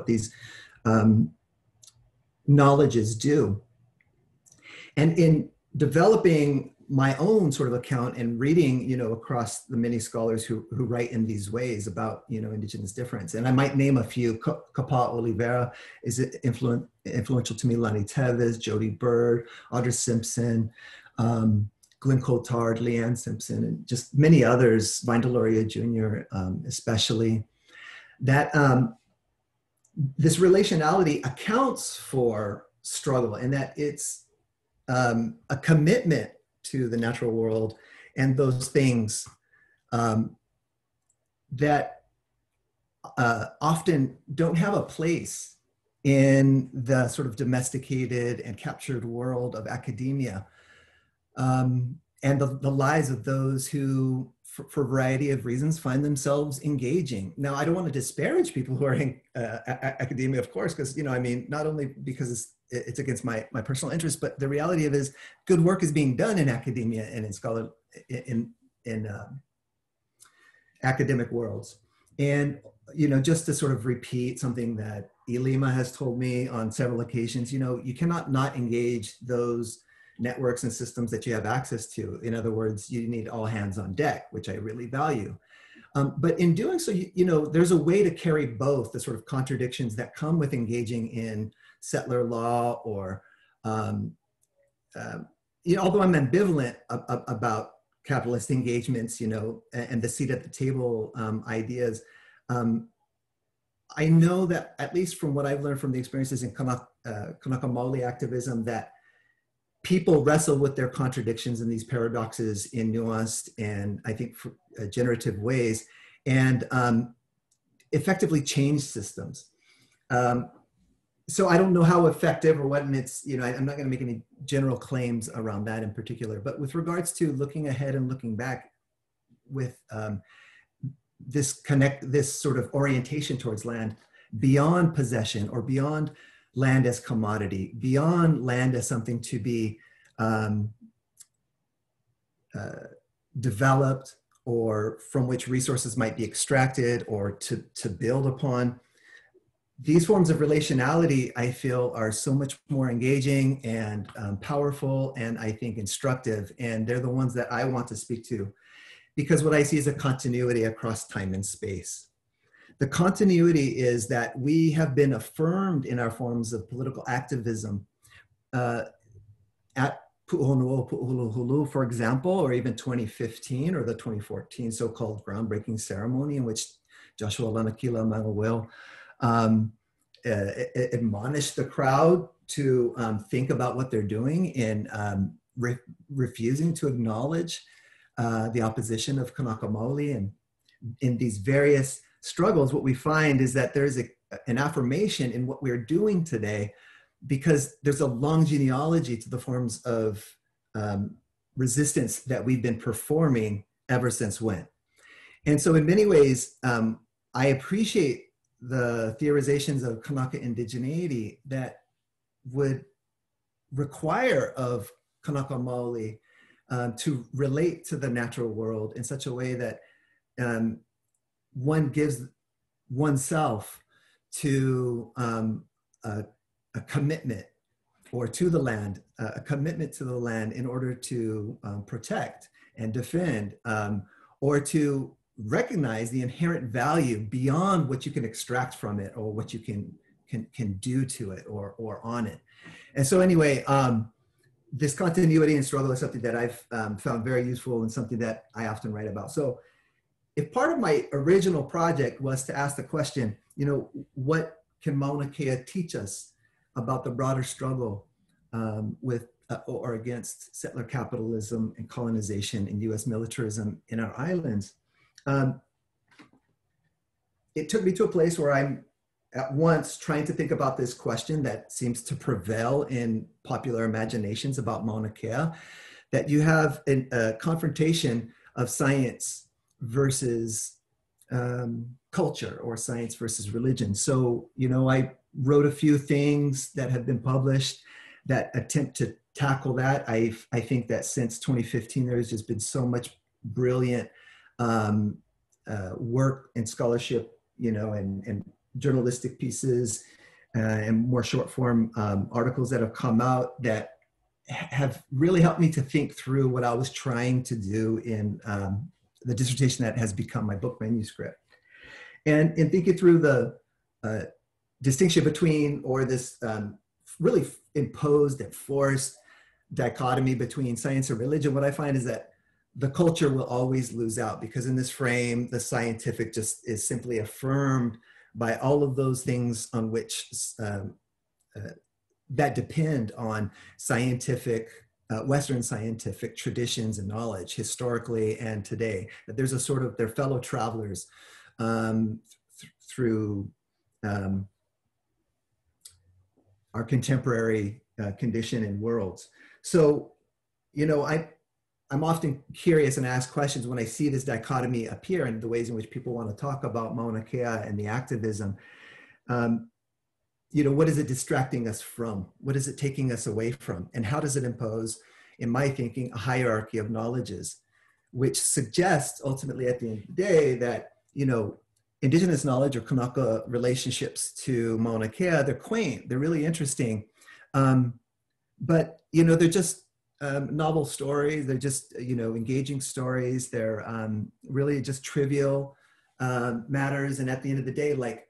these knowledges do. And in developing my own sort of account and reading, you know, across the many scholars who write in these ways about, you know, Indigenous difference. And I might name a few. Kapa Oliveira is influential to me. Lani Teves, Jody Bird, Audra Simpson, Glenn Coulthard, Leanne Simpson, and just many others, Vine Deloria Jr. Especially, that this relationality accounts for struggle, and that it's a commitment to the natural world and those things that often don't have a place in the sort of domesticated and captured world of academia, and the lives of those who, for a variety of reasons, find themselves engaging. Now, I don't want to disparage people who are in academia, of course, because, you know, I mean, not only because it's against my personal interest, but the reality of it is good work is being done in academia and in academic worlds. And you know, just to sort of repeat something that Ilima has told me on several occasions, you know, you cannot not engage those networks and systems that you have access to. In other words, you need all hands on deck, which I really value. But in doing so, you know, there's a way to carry both the sort of contradictions that come with engaging in settler law or, you know, although I'm ambivalent about capitalist engagements, you know, and the seat at the table ideas, I know that, at least from what I've learned from the experiences in Kanaka Maoli activism, that people wrestle with their contradictions and these paradoxes in nuanced and, I think, generative ways, and effectively change systems. So I don't know how effective or what, and it's, you know, I'm not going to make any general claims around that in particular, but with regards to looking ahead and looking back with this sort of orientation towards land beyond possession or beyond land as commodity, beyond land as something to be developed or from which resources might be extracted or to build upon. These forms of relationality, I feel, are so much more engaging and powerful and, I think, instructive. And they're the ones that I want to speak to, because what I see is a continuity across time and space. The continuity is that we have been affirmed in our forms of political activism at Pu'uhonua, Pu'uhuluhulu, for example, or even 2015 or the 2014 so-called groundbreaking ceremony in which Joshua Lanakila Mangawil admonished the crowd to think about what they're doing in refusing to acknowledge the opposition of Kanaka Maoli. And in these various struggles, what we find is that there's an affirmation in what we're doing today, because there's a long genealogy to the forms of resistance that we've been performing ever since when. And so in many ways, I appreciate the theorizations of Kanaka indigeneity that would require of Kanaka Maoli to relate to the natural world in such a way that one gives oneself to a commitment or to the land, a commitment to the land in order to protect and defend, or to recognize the inherent value beyond what you can extract from it or what you can do to it or on it. And so anyway, this continuity and struggle is something that I've found very useful and something that I often write about. So if part of my original project was to ask the question, you know, what can Mauna Kea teach us about the broader struggle with or against settler capitalism and colonization and US militarism in our islands, it took me to a place where I'm at once trying to think about this question that seems to prevail in popular imaginations about Mauna Kea, that you have a confrontation of science versus culture, or science versus religion. So, you know, I wrote a few things that have been published that attempt to tackle that. I think that since 2015, there's just been so much brilliant work and scholarship, you know, and journalistic pieces and more short form articles that have come out that have really helped me to think through what I was trying to do in the dissertation that has become my book manuscript. And in thinking through the distinction between, or this really imposed and forced dichotomy between science and religion, what I find is that the culture will always lose out, because in this frame, the scientific just is simply affirmed by all of those things on which that depend on scientific, Western scientific traditions and knowledge historically and today. That there's a sort of, they're fellow travelers through our contemporary condition and worlds. So, you know, I'm often curious and ask questions when I see this dichotomy appear in the ways in which people want to talk about Mauna Kea and the activism. You know, what is it distracting us from? What is it taking us away from? And how does it impose, in my thinking, a hierarchy of knowledges, which suggests ultimately at the end of the day that, you know, indigenous knowledge or Kanaka relationships to Mauna Kea, they're quaint, they're really interesting. But, you know, they're just novel stories. They're just, you know, engaging stories. They're really just trivial matters. And at the end of the day, like,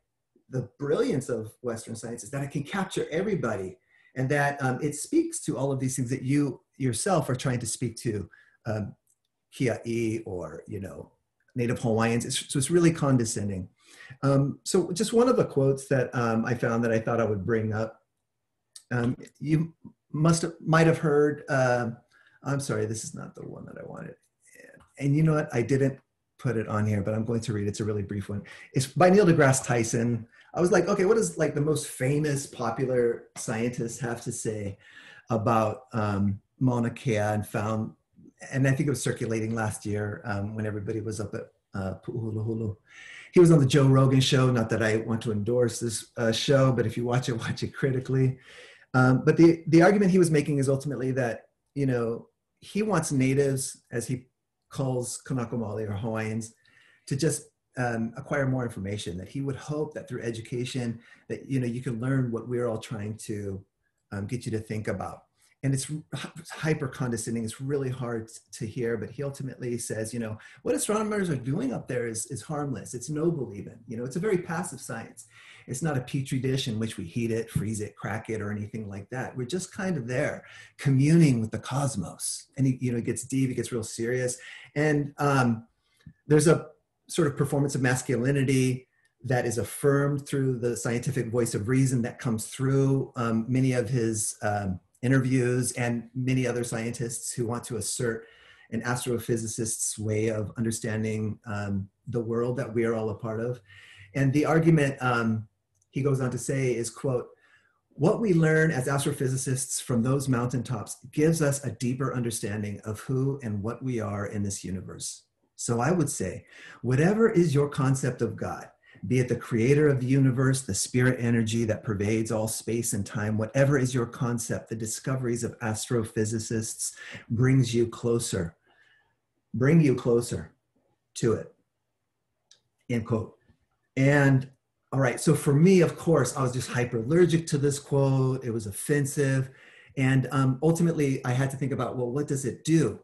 the brilliance of Western science is that it can capture everybody, and that it speaks to all of these things that you yourself are trying to speak to, Kia'i or, you know, Native Hawaiians. So it's really condescending. So just one of the quotes that I found that I thought I would bring up. You might have heard, I'm sorry, this is not the one that I wanted. And you know what, I didn't put it on here, but I'm going to read it. It's a really brief one. It's by Neil deGrasse Tyson. I was like, okay, what does like the most famous popular scientists have to say about Mauna Kea, and found, and I think it was circulating last year when everybody was up at Pu'uhuluhulu. He was on the Joe Rogan show. Not that I want to endorse this show, but if you watch it critically. But the argument he was making is ultimately that, you know, he wants natives, as he calls Kanaka Maoli or Hawaiians, to just acquire more information, that he would hope that through education that, you know, you can learn what we're all trying to get you to think about. And it's hyper condescending. It's really hard to hear, but he ultimately says, you know, what astronomers are doing up there is harmless. It's noble even, you know, it's a very passive science. It's not a petri dish in which we heat it, freeze it, crack it, or anything like that. We're just kind of there communing with the cosmos. And he, you know, it gets deep, it gets real serious. And there's a sort of performance of masculinity that is affirmed through the scientific voice of reason that comes through many of his interviews, and many other scientists who want to assert an astrophysicist's way of understanding the world that we are all a part of. And the argument he goes on to say is, quote, "What we learn as astrophysicists from those mountaintops gives us a deeper understanding of who and what we are in this universe. So I would say, whatever is your concept of God, be it the creator of the universe, the spirit energy that pervades all space and time, whatever is your concept, the discoveries of astrophysicists bring you closer to it," end quote. And all right, so for me, of course, I was just hyper allergic to this quote. It was offensive. And ultimately I had to think about, well, what does it do?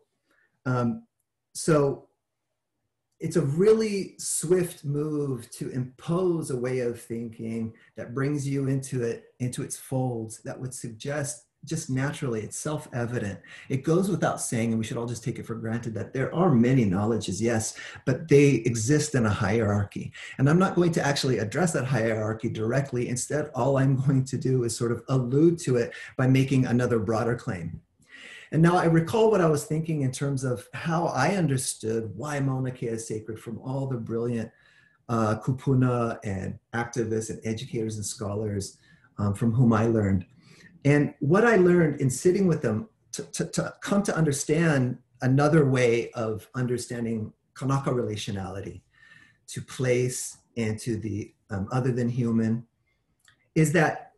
So it's a really swift move to impose a way of thinking that brings you into its folds, that would suggest just naturally, it's self-evident. It goes without saying, and we should all just take it for granted, that there are many knowledges, yes, but they exist in a hierarchy. And I'm not going to actually address that hierarchy directly. Instead, all I'm going to do is sort of allude to it by making another broader claim. And now I recall what I was thinking in terms of how I understood why Mauna Kea is sacred from all the brilliant kupuna and activists and educators and scholars from whom I learned. And what I learned in sitting with them to come to understand another way of understanding Kanaka relationality to place and to the other than human is that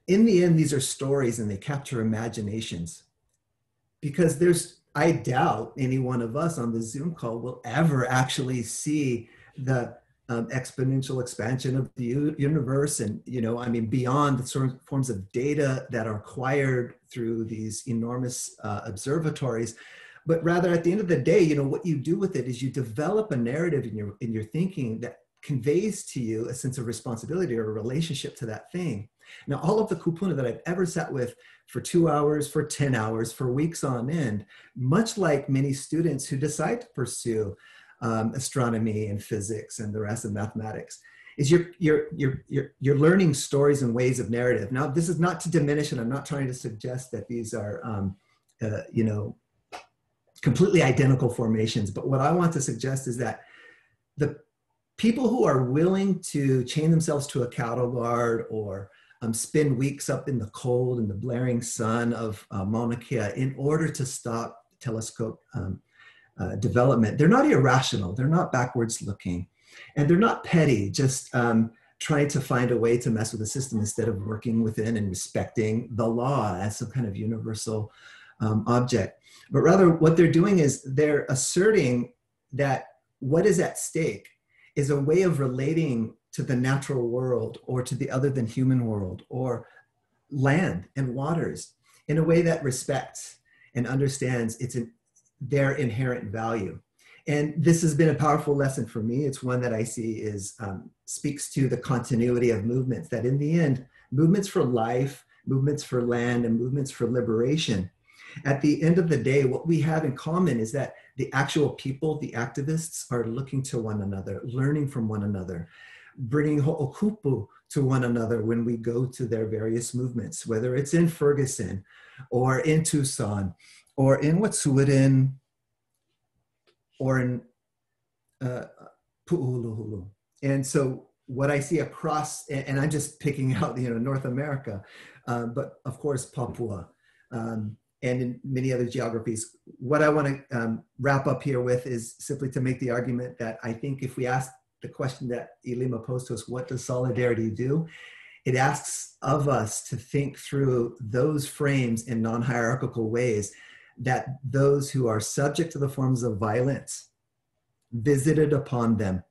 in the end, these are stories and they capture imaginations. Because I doubt any one of us on the Zoom call will ever actually see the exponential expansion of the universe, and, you know, I mean, beyond the sort of forms of data that are acquired through these enormous observatories. But rather, at the end of the day, you know, what you do with it is you develop a narrative in your thinking that conveys to you a sense of responsibility or a relationship to that thing. Now, all of the kupuna that I've ever sat with for 2 hours, for 10 hours, for weeks on end, much like many students who decide to pursue astronomy and physics and the rest of mathematics, is you're learning stories and ways of narrative. Now, this is not to diminish, and I'm not trying to suggest that these are, you know, completely identical formations. But what I want to suggest is that the people who are willing to chain themselves to a cattle guard or spend weeks up in the cold and the blaring sun of Mauna Kea in order to stop telescope development, they're not irrational, they're not backwards looking, and they're not petty, just trying to find a way to mess with the system instead of working within and respecting the law as some kind of universal object. But rather what they're doing is they're asserting that what is at stake is a way of relating to the natural world or to the other than human world or land and waters in a way that respects and understands their inherent value. And this has been a powerful lesson for me. It's one that I see speaks to the continuity of movements, that in the end, movements for life, movements for land, and movements for liberation, at the end of the day, what we have in common is that the actual people, the activists, are looking to one another, learning from one another, bringing ho'okupu to one another when we go to their various movements, whether it's in Ferguson or in Tucson or in Wet'suwet'en or in Pu'uhuluhulu. And so what I see across, and I'm just picking out, North America, but of course, Papua, and in many other geographies. What I want to wrap up here with is simply to make the argument that I think if we ask the question that Ilima posed to us, what does solidarity do? It asks of us to think through those frames in non-hierarchical ways, that those who are subject to the forms of violence visited upon them,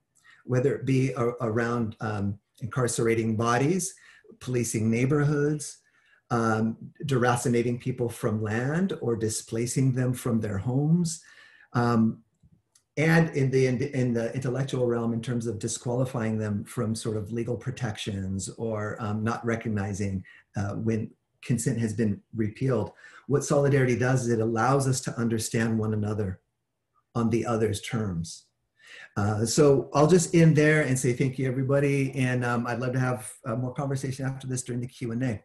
whether it be around incarcerating bodies, policing neighborhoods, deracinating people from land or displacing them from their homes, and in the intellectual realm in terms of disqualifying them from sort of legal protections or not recognizing when consent has been repealed. What solidarity does is it allows us to understand one another on the other's terms. So I'll just end there and say thank you, everybody. And I'd love to have more conversation after this during the Q&A.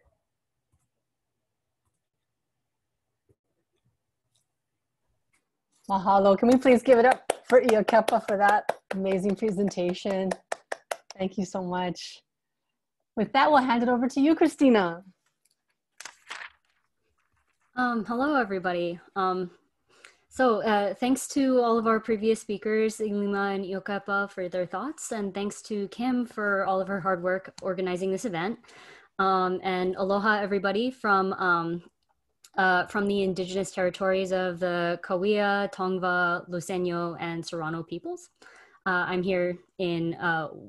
Mahalo. Can we please give it up for Iokepa for that amazing presentation? Thank you so much. With that, we'll hand it over to you, Christina. Hello, everybody. Thanks to all of our previous speakers, Ilima and Iokepa, for their thoughts, and thanks to Kim for all of her hard work organizing this event. And aloha, everybody, from the indigenous territories of the Kauai, Tongva, Luiseño, and Serrano peoples. I'm here in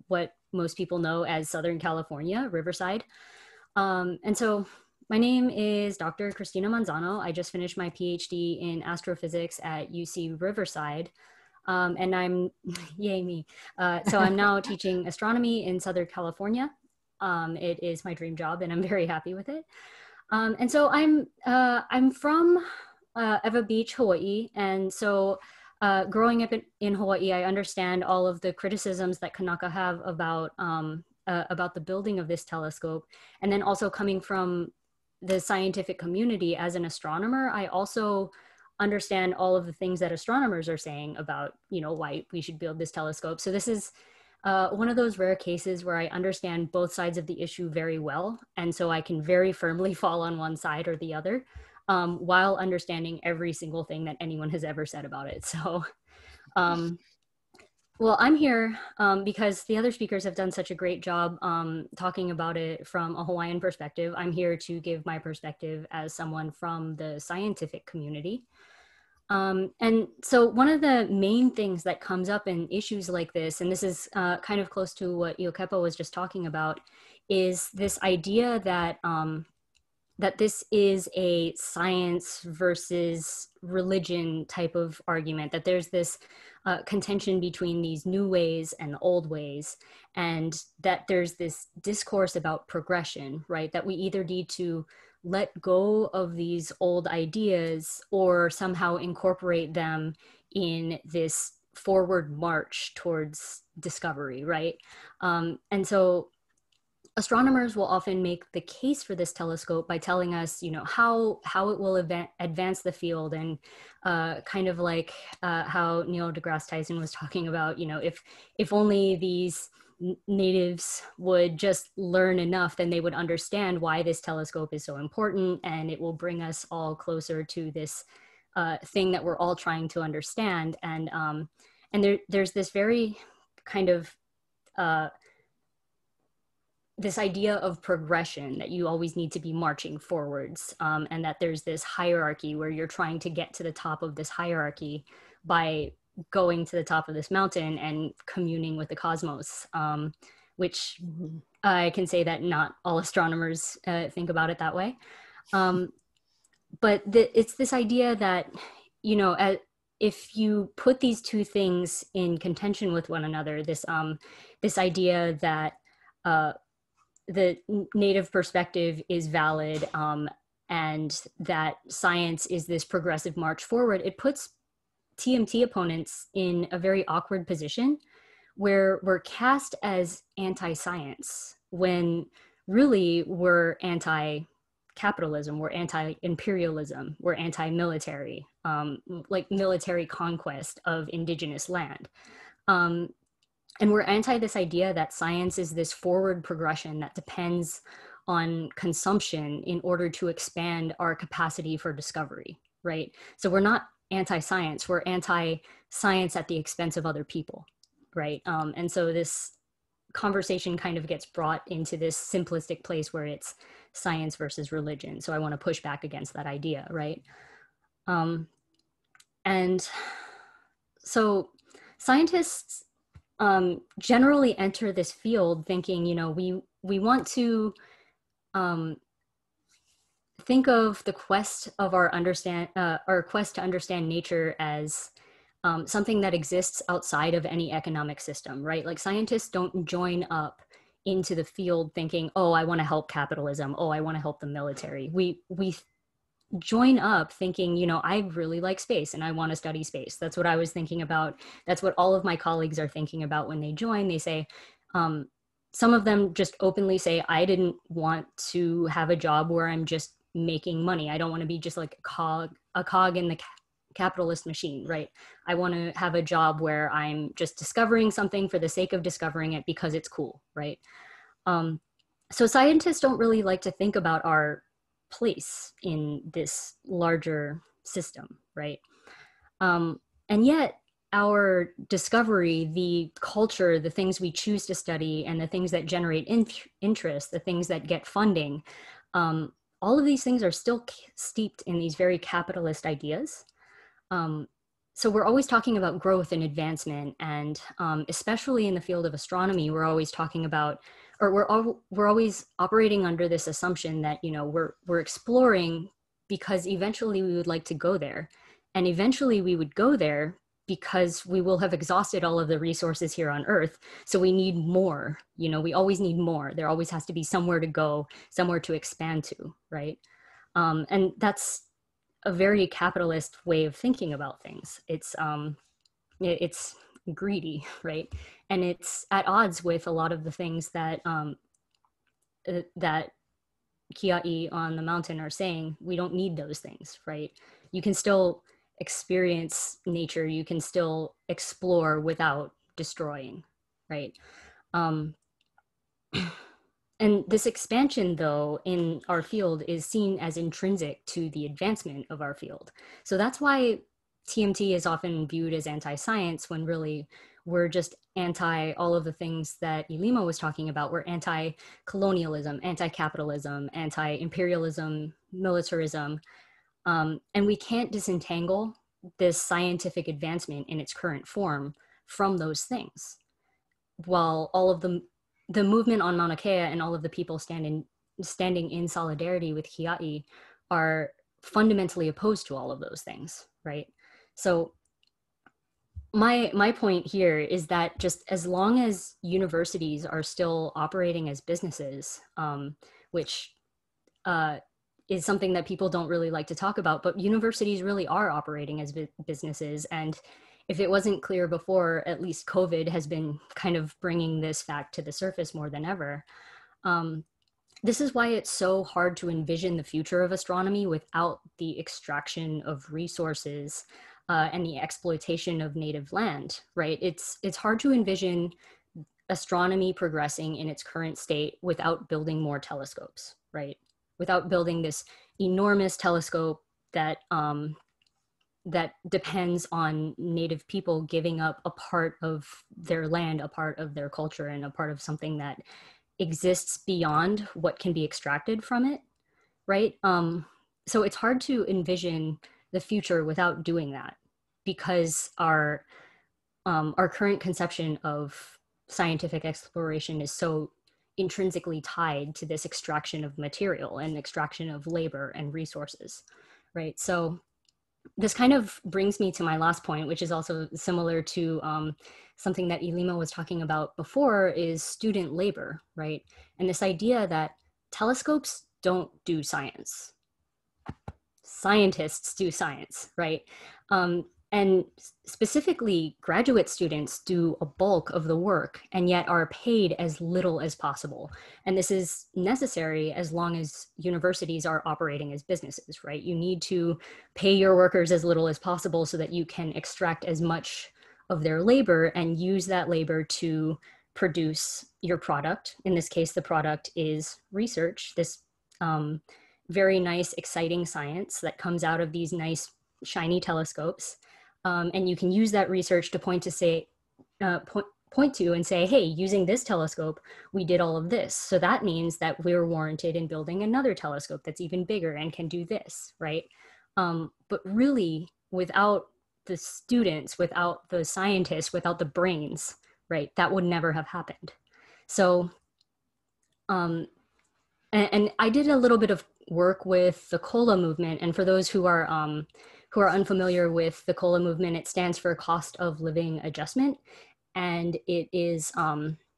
what most people know as Southern California, Riverside. And so my name is Dr. Christina Manzano. I just finished my PhD in astrophysics at UC Riverside. And I'm, yay me. So I'm now teaching astronomy in Southern California. It is my dream job and I'm very happy with it. And so I'm from Ewa Beach, Hawaii. And so growing up in Hawaii, I understand all of the criticisms that Kanaka have about the building of this telescope. And then also coming from the scientific community as an astronomer, I also understand all of the things that astronomers are saying about, why we should build this telescope. So this is one of those rare cases where I understand both sides of the issue very well. And so I can very firmly fall on one side or the other while understanding every single thing that anyone has ever said about it. So, well, I'm here because the other speakers have done such a great job talking about it from a Hawaiian perspective. I'm here to give my perspective as someone from the scientific community. And so one of the main things that comes up in issues like this, and this is kind of close to what Iokepa was just talking about, is this idea that that this is a science versus religion type of argument, that there's this contention between these new ways and the old ways, and that there's this discourse about progression, right? That we either need to let go of these old ideas or somehow incorporate them in this forward march towards discovery, right? And so astronomers will often make the case for this telescope by telling us, how it will advance the field, and kind of like how Neil deGrasse Tyson was talking about, if only these natives would just learn enough, then they would understand why this telescope is so important, and it will bring us all closer to this thing that we're all trying to understand. And there's this very kind of this idea of progression, that you always need to be marching forwards, and that there's this hierarchy where you're trying to get to the top of this hierarchy by going to the top of this mountain and communing with the cosmos, which I can say that not all astronomers think about it that way. But it's this idea that, you know, if you put these two things in contention with one another, this idea that the native perspective is valid and that science is this progressive march forward, it puts TMT opponents in a very awkward position where we're cast as anti-science when really we're anti-capitalism, we're anti-imperialism, we're anti-military, like military conquest of indigenous land. And we're anti this idea that science is this forward progression that depends on consumption in order to expand our capacity for discovery, right? So we're not anti-science, we're anti-science at the expense of other people, right? And so this conversation kind of gets brought into this simplistic place where it's science versus religion. So I want to push back against that idea, right? And so scientists generally enter this field thinking, you know, we want to think of the quest of our quest to understand nature as something that exists outside of any economic system, right? Like scientists don't join up into the field thinking, oh, I want to help capitalism. Oh, I want to help the military. We join up thinking, you know, I really like space and I want to study space. That's what I was thinking about. That's what all of my colleagues are thinking about when they join. They say, some of them just openly say, I didn't want to have a job where I'm just making money. I don't want to be just like a cog in the capitalist machine, right? I want to have a job where I'm just discovering something for the sake of discovering it because it's cool, right? So scientists don't really like to think about our place in this larger system, right? And yet our discovery, the culture, the things we choose to study, and the things that generate interest, the things that get funding, all of these things are still steeped in these very capitalist ideas. So we're always talking about growth and advancement, and especially in the field of astronomy, we're always talking about, or we're always operating under this assumption that, you know, we're exploring because eventually we would like to go there, and eventually we would go there because we will have exhausted all of the resources here on Earth. So we need more, you know, we always need more. There always has to be somewhere to go, somewhere to expand to, right? And that's a very capitalist way of thinking about things. It's greedy, right? And it's at odds with a lot of the things that that Kia'i on the mountain are saying. We don't need those things, right? You can still experience nature, you can still explore without destroying, right? And this expansion, though, in our field is seen as intrinsic to the advancement of our field. So that's why TMT is often viewed as anti-science when really we're just anti all of the things that Ilima was talking about. We're anti-colonialism, anti-capitalism, anti-imperialism, militarism. And we can't disentangle this scientific advancement in its current form from those things. While all of the movement on Mauna Kea and all of the people standing in solidarity with Kia'i are fundamentally opposed to all of those things, right? So my point here is that just as long as universities are still operating as businesses, which is something that people don't really like to talk about, but universities really are operating as businesses. And if it wasn't clear before, at least COVID has been kind of bringing this fact to the surface more than ever. This is why it's so hard to envision the future of astronomy without the extraction of resources and the exploitation of native land, right? It's hard to envision astronomy progressing in its current state without building more telescopes, right? Without building this enormous telescope that that depends on native people giving up a part of their land, a part of their culture, and a part of something that exists beyond what can be extracted from it, right? So it's hard to envision the future without doing that, because our our current conception of scientific exploration is so intrinsically tied to this extraction of material and extraction of labor and resources, right? So this kind of brings me to my last point, which is also similar to something that Ilima was talking about before, is student labor, right? And this idea that telescopes don't do science. Scientists do science, right? And specifically, graduate students do a bulk of the work and yet are paid as little as possible. And this is necessary as long as universities are operating as businesses, right? You need to pay your workers as little as possible so that you can extract as much of their labor and use that labor to produce your product. In this case, the product is research, this very nice, exciting science that comes out of these nice, shiny telescopes. And you can use that research to point to and say, hey, using this telescope, we did all of this. So that means that we're warranted in building another telescope that's even bigger and can do this, right? But really, without the students, without the scientists, without the brains, right, that would never have happened. So, and I did a little bit of work with the COLA movement. And for those who are unfamiliar with the COLA movement, it stands for Cost of Living Adjustment. And it is,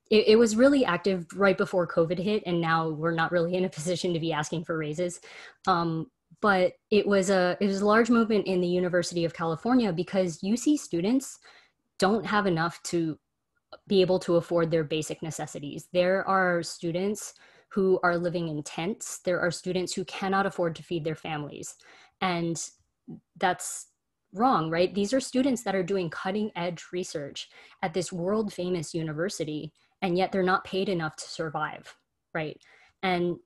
it was really active right before COVID hit, and now we're not really in a position to be asking for raises. But it was a large movement in the University of California because UC students don't have enough to be able to afford their basic necessities. There are students who are living in tents. There are students who cannot afford to feed their families. And that's wrong, right? These are students that are doing cutting edge research at this world famous university, and yet they're not paid enough to survive, right? And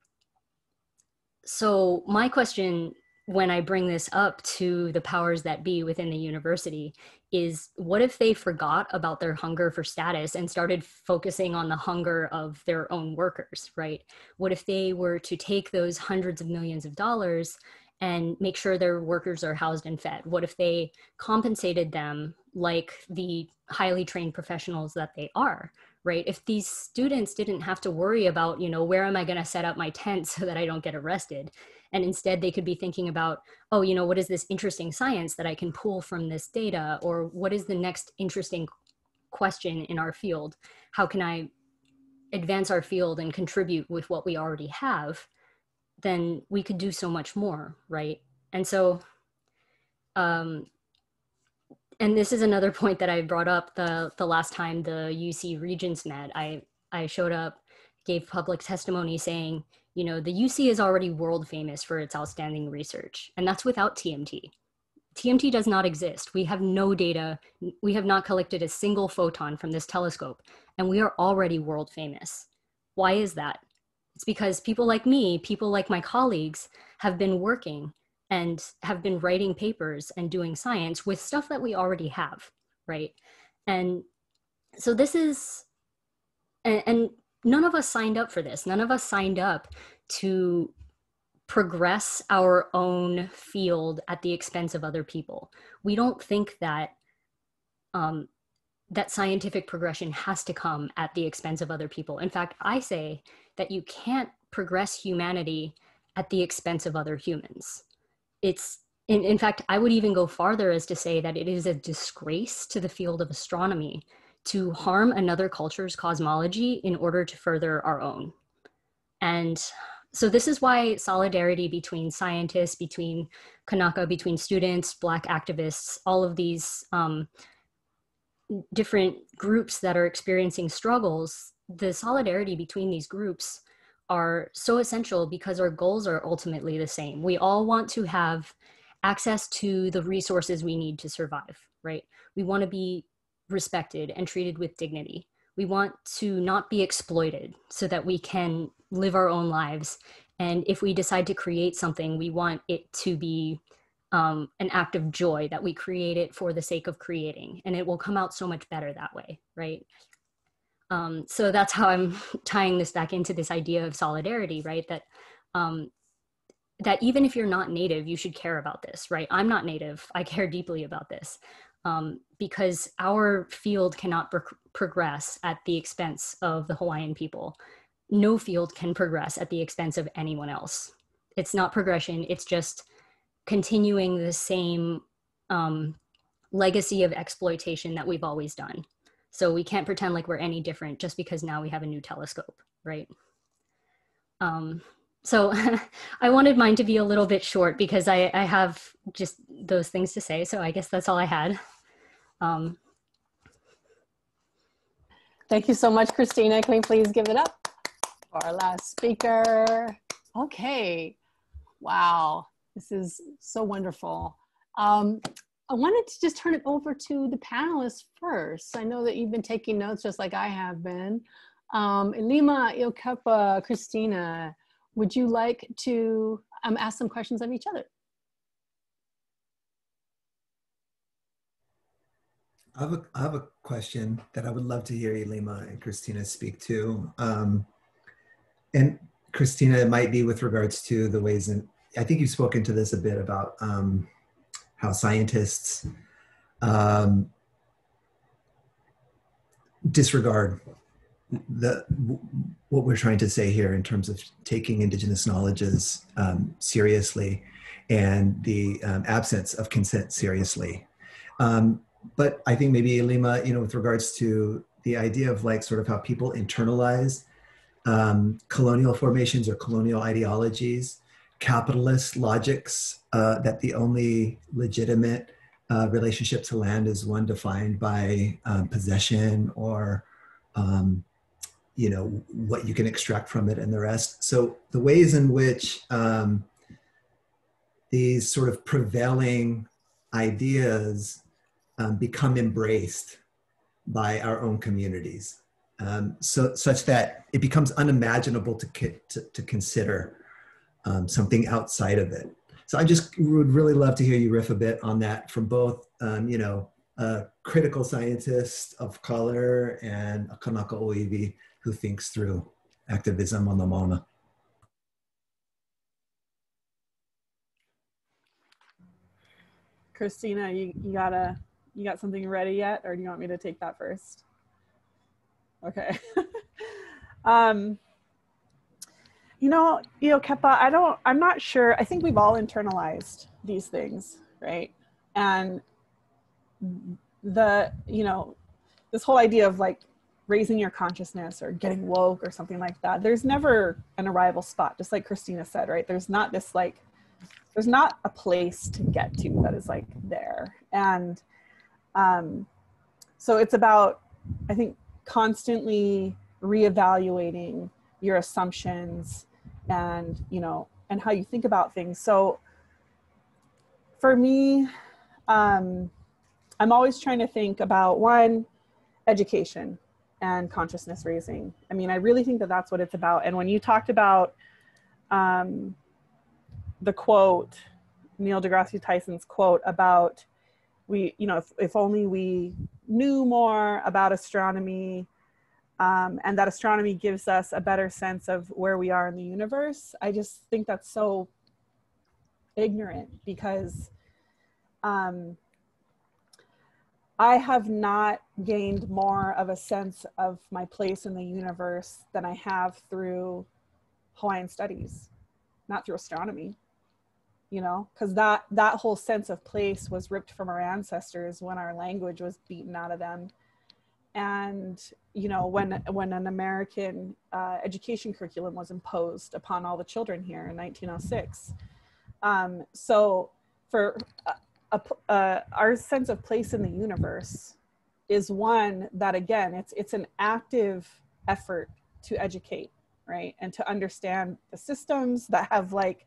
so my question when I bring this up to the powers that be within the university is, what if they forgot about their hunger for status and started focusing on the hunger of their own workers, right? What if they were to take those hundreds of millions of dollars and make sure their workers are housed and fed? What if they compensated them like the highly trained professionals that they are, right? If these students didn't have to worry about, you know, where am I going to set up my tent so that I don't get arrested? And instead they could be thinking about, oh, you know, what is this interesting science that I can pull from this data? Or what is the next interesting question in our field? How can I advance our field and contribute with what we already have? Then we could do so much more, right? And so, and this is another point that I brought up the last time the UC regents met. I showed up, gave public testimony saying, you know, the UC is already world famous for its outstanding research, and that's without TMT. TMT does not exist. We have no data. We have not collected a single photon from this telescope, and we are already world famous. Why is that? It's because people like me, people like my colleagues, have been working and have been writing papers and doing science with stuff that we already have, right? And so this is, and none of us signed up for this. None of us signed up to progress our own field at the expense of other people. We don't think that that scientific progression has to come at the expense of other people. In fact, I say that you can't progress humanity at the expense of other humans. It's, in fact, I would even go farther as to say that it is a disgrace to the field of astronomy to harm another culture's cosmology in order to further our own. And so this is why solidarity between scientists, between Kanaka, between students, Black activists, all of these different groups that are experiencing struggles, the solidarity between these groups are so essential because our goals are ultimately the same. We all want to have access to the resources we need to survive, right? We want to be respected and treated with dignity. We want to not be exploited so that we can live our own lives. And if we decide to create something, we want it to be an act of joy, that we create it for the sake of creating, and it will come out so much better that way, right? So that's how I'm tying this back into this idea of solidarity, right? That that even if you're not Native, you should care about this, right? I'm not Native, I care deeply about this. because our field cannot progress at the expense of the Hawaiian people. No field can progress at the expense of anyone else. It's not progression, it's just continuing the same legacy of exploitation that we've always done. So we can't pretend like we're any different just because now we have a new telescope, right? So I wanted mine to be a little bit short because I have just those things to say. So I guess that's all I had. Thank you so much, Christina. Can we please give it up for our last speaker? Okay. Wow. This is so wonderful. I wanted to just turn it over to the panelists first. I know that you've been taking notes just like I have been. Ilima, Iokepa, Christina, would you like to ask some questions of each other? I have a question that I would love to hear Ilima and Christina speak to. And Christina, it might be with regards to the ways in, I think you've spoken to this a bit about how scientists disregard what we're trying to say here in terms of taking indigenous knowledges seriously and the absence of consent seriously. But I think maybe Ilima, with regards to the idea of like sort of how people internalize colonial formations or colonial ideologies, capitalist logics, that the only legitimate relationship to land is one defined by possession or what you can extract from it and the rest. So the ways in which these sort of prevailing ideas become embraced by our own communities, such that it becomes unimaginable to consider something outside of it. So I just would really love to hear you riff a bit on that from both, a critical scientist of color and a Kanaka Oiwi who thinks through activism on the Mauna. Christina, you got something ready yet, or do you want me to take that first? Okay. Iokepa, I'm not sure. I think we've all internalized these things, right? And this whole idea of like raising your consciousness or getting woke or something like that, there's never an arrival spot, just like Christina said, right? There's not this like, there's not a place to get to that is like there. And so it's about, I think, constantly reevaluating your assumptions and, and how you think about things. So for me, I'm always trying to think about, one, education and consciousness raising. I mean, I really think that that's what it's about. And when you talked about the quote, Neil deGrasse Tyson's quote about if only we knew more about astronomy, and that astronomy gives us a better sense of where we are in the universe. I just think that's so ignorant, because I have not gained more of a sense of my place in the universe than I have through Hawaiian studies, not through astronomy, because that whole sense of place was ripped from our ancestors when our language was beaten out of them. And, when an American education curriculum was imposed upon all the children here in 1906. So for our sense of place in the universe is one that, again, it's an active effort to educate, right? And to understand the systems that have like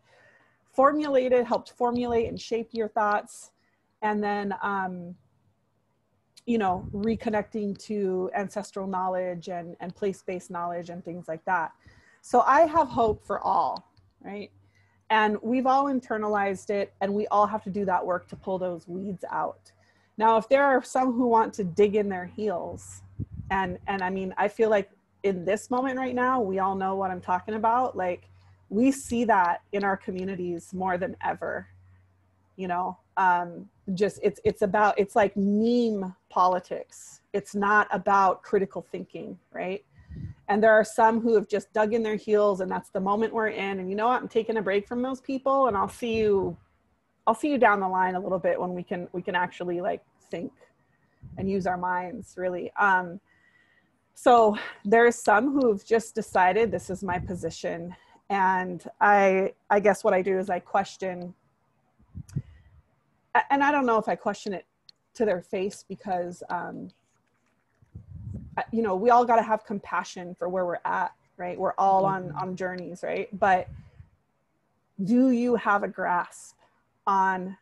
helped formulate and shape your thoughts. And then, reconnecting to ancestral knowledge and place-based knowledge and things like that. So I have hope for all, right? And we've all internalized it, and we all have to do that work to pull those weeds out. Now, if there are some who want to dig in their heels, and I mean, I feel like in this moment right now, we all know what I'm talking about. Like, we see that in our communities more than ever, just it's like meme politics. It's not about critical thinking, right? And there are some who have just dug in their heels, and that's the moment we're in. And you know what? I'm taking a break from those people, and I'll see you down the line a little bit when we can actually like think and use our minds, really. So there's some who've just decided this is my position, and I guess what I do is I question, and I don't know if I question it to their face, because you know, we all got to have compassion for where we're at, right? We're all on journeys, right? But do you have a grasp on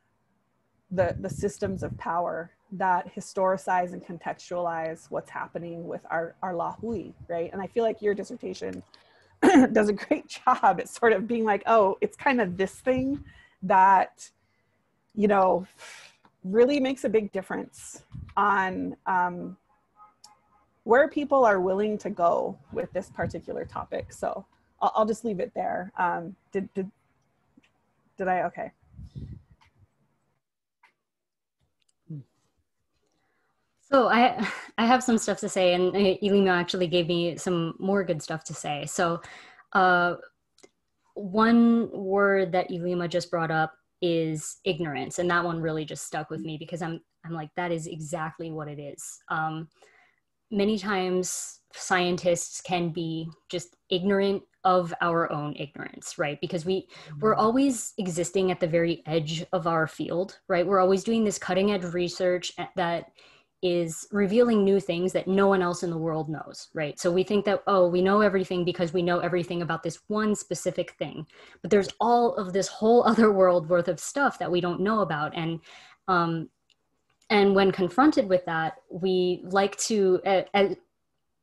the systems of power that historicize and contextualize what's happening with our lahui, right? And I feel like your dissertation does a great job at sort of being like, oh, it's kind of this thing that, you know, really makes a big difference on where people are willing to go with this particular topic. So I'll just leave it there. Did I? Okay. So I have some stuff to say, and Ilima actually gave me some more good stuff to say. So one word that Ilima just brought up is ignorance, and that one really just stuck with me, because I'm like, that is exactly what it is. Many times scientists can be just ignorant of our own ignorance, right? Because we're always existing at the very edge of our field, right? We're always doing this cutting edge research that is revealing new things that no one else in the world knows, right? So we think that, oh, we know everything because we know everything about this one specific thing, but there's all of this whole other world worth of stuff that we don't know about. And when confronted with that, we like to,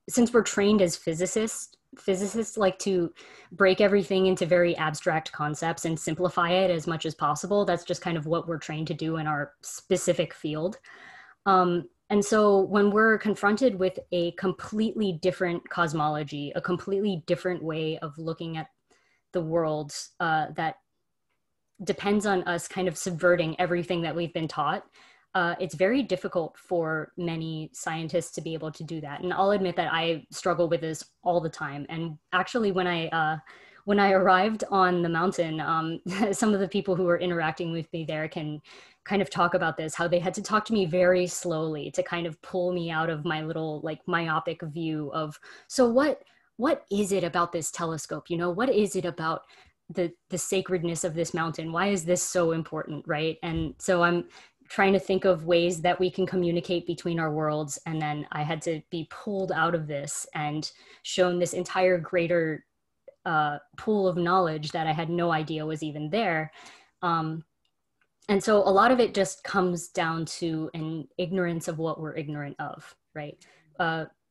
since we're trained as physicists like to break everything into very abstract concepts and simplify it as much as possible. That's just kind of what we're trained to do in our specific field. And so when we're confronted with a completely different cosmology, a completely different way of looking at the world that depends on us kind of subverting everything that we've been taught, it's very difficult for many scientists to be able to do that. And I'll admit that I struggle with this all the time. And actually, when I arrived on the mountain, some of the people who were interacting with me there can kind of talk about this, how they had to talk to me very slowly to kind of pull me out of my little like myopic view of, so what is it about this telescope? You know, what is it about the sacredness of this mountain? Why is this so important, right? And so I'm trying to think of ways that we can communicate between our worlds. And then I had to be pulled out of this and shown this entire greater pool of knowledge that I had no idea was even there. And so a lot of it just comes down to an ignorance of what we're ignorant of, right?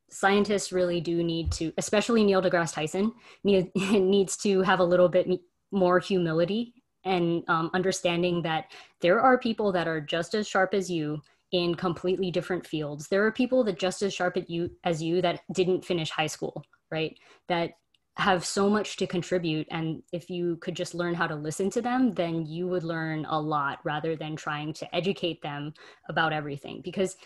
Scientists really do need to, especially Neil deGrasse Tyson, needs to have a little bit more humility and understanding that there are people that are just as sharp as you in completely different fields. There are people that just as sharp as you that didn't finish high school, right? That have so much to contribute. And if you could just learn how to listen to them, then you would learn a lot rather than trying to educate them about everything. Because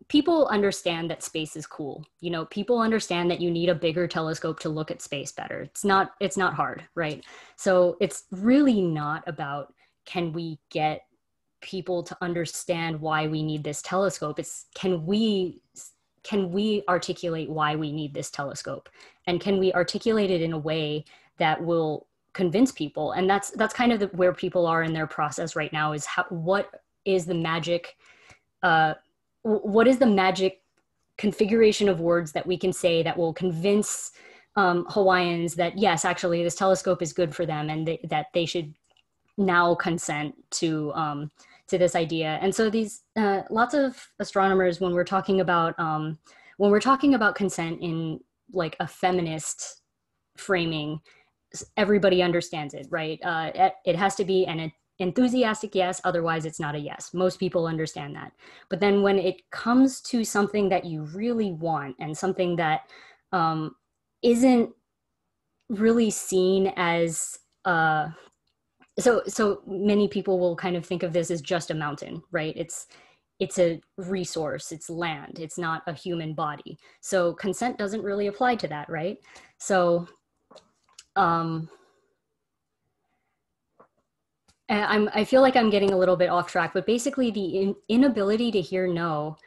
people understand that space is cool. You know, people understand that you need a bigger telescope to look at space better. It's not hard, right? So it's really not about, can we get people to understand why we need this telescope? It's can we articulate why we need this telescope? And can we articulate it in a way that will convince people? And that's kind of where people are in their process right now, is what is the magic configuration of words that we can say that will convince Hawaiians that yes, actually this telescope is good for them, and that they should now consent to this idea. And so these lots of astronomers, when we're talking about consent in like a feminist framing, everybody understands it, right? It has to be an enthusiastic yes, otherwise it's not a yes. Most people understand that. But then when it comes to something that you really want, and something that isn't really seen as so many people will kind of think of this as just a mountain, right? It's a resource, it's land, it's not a human body. So consent doesn't really apply to that, right? So I feel like I'm getting a little bit off track, but basically the inability to hear no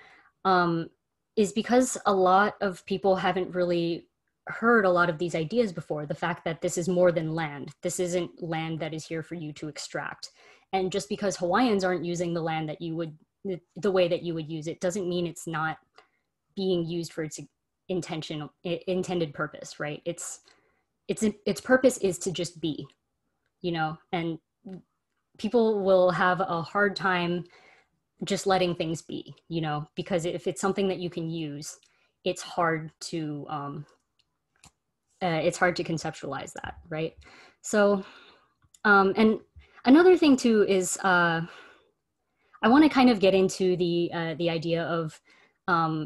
is because a lot of people haven't really heard a lot of these ideas before. The fact that this is more than land. This isn't land that is here for you to extract. And just because Hawaiians aren't using the land that you would, the way that you would use it, doesn't mean it's not being used for its intended purpose, right? Its purpose is to just be, you know, and people will have a hard time just letting things be, you know, because if it's something that you can use, it's hard to conceptualize that, right? So, and another thing too is I want to kind of get into the idea of, I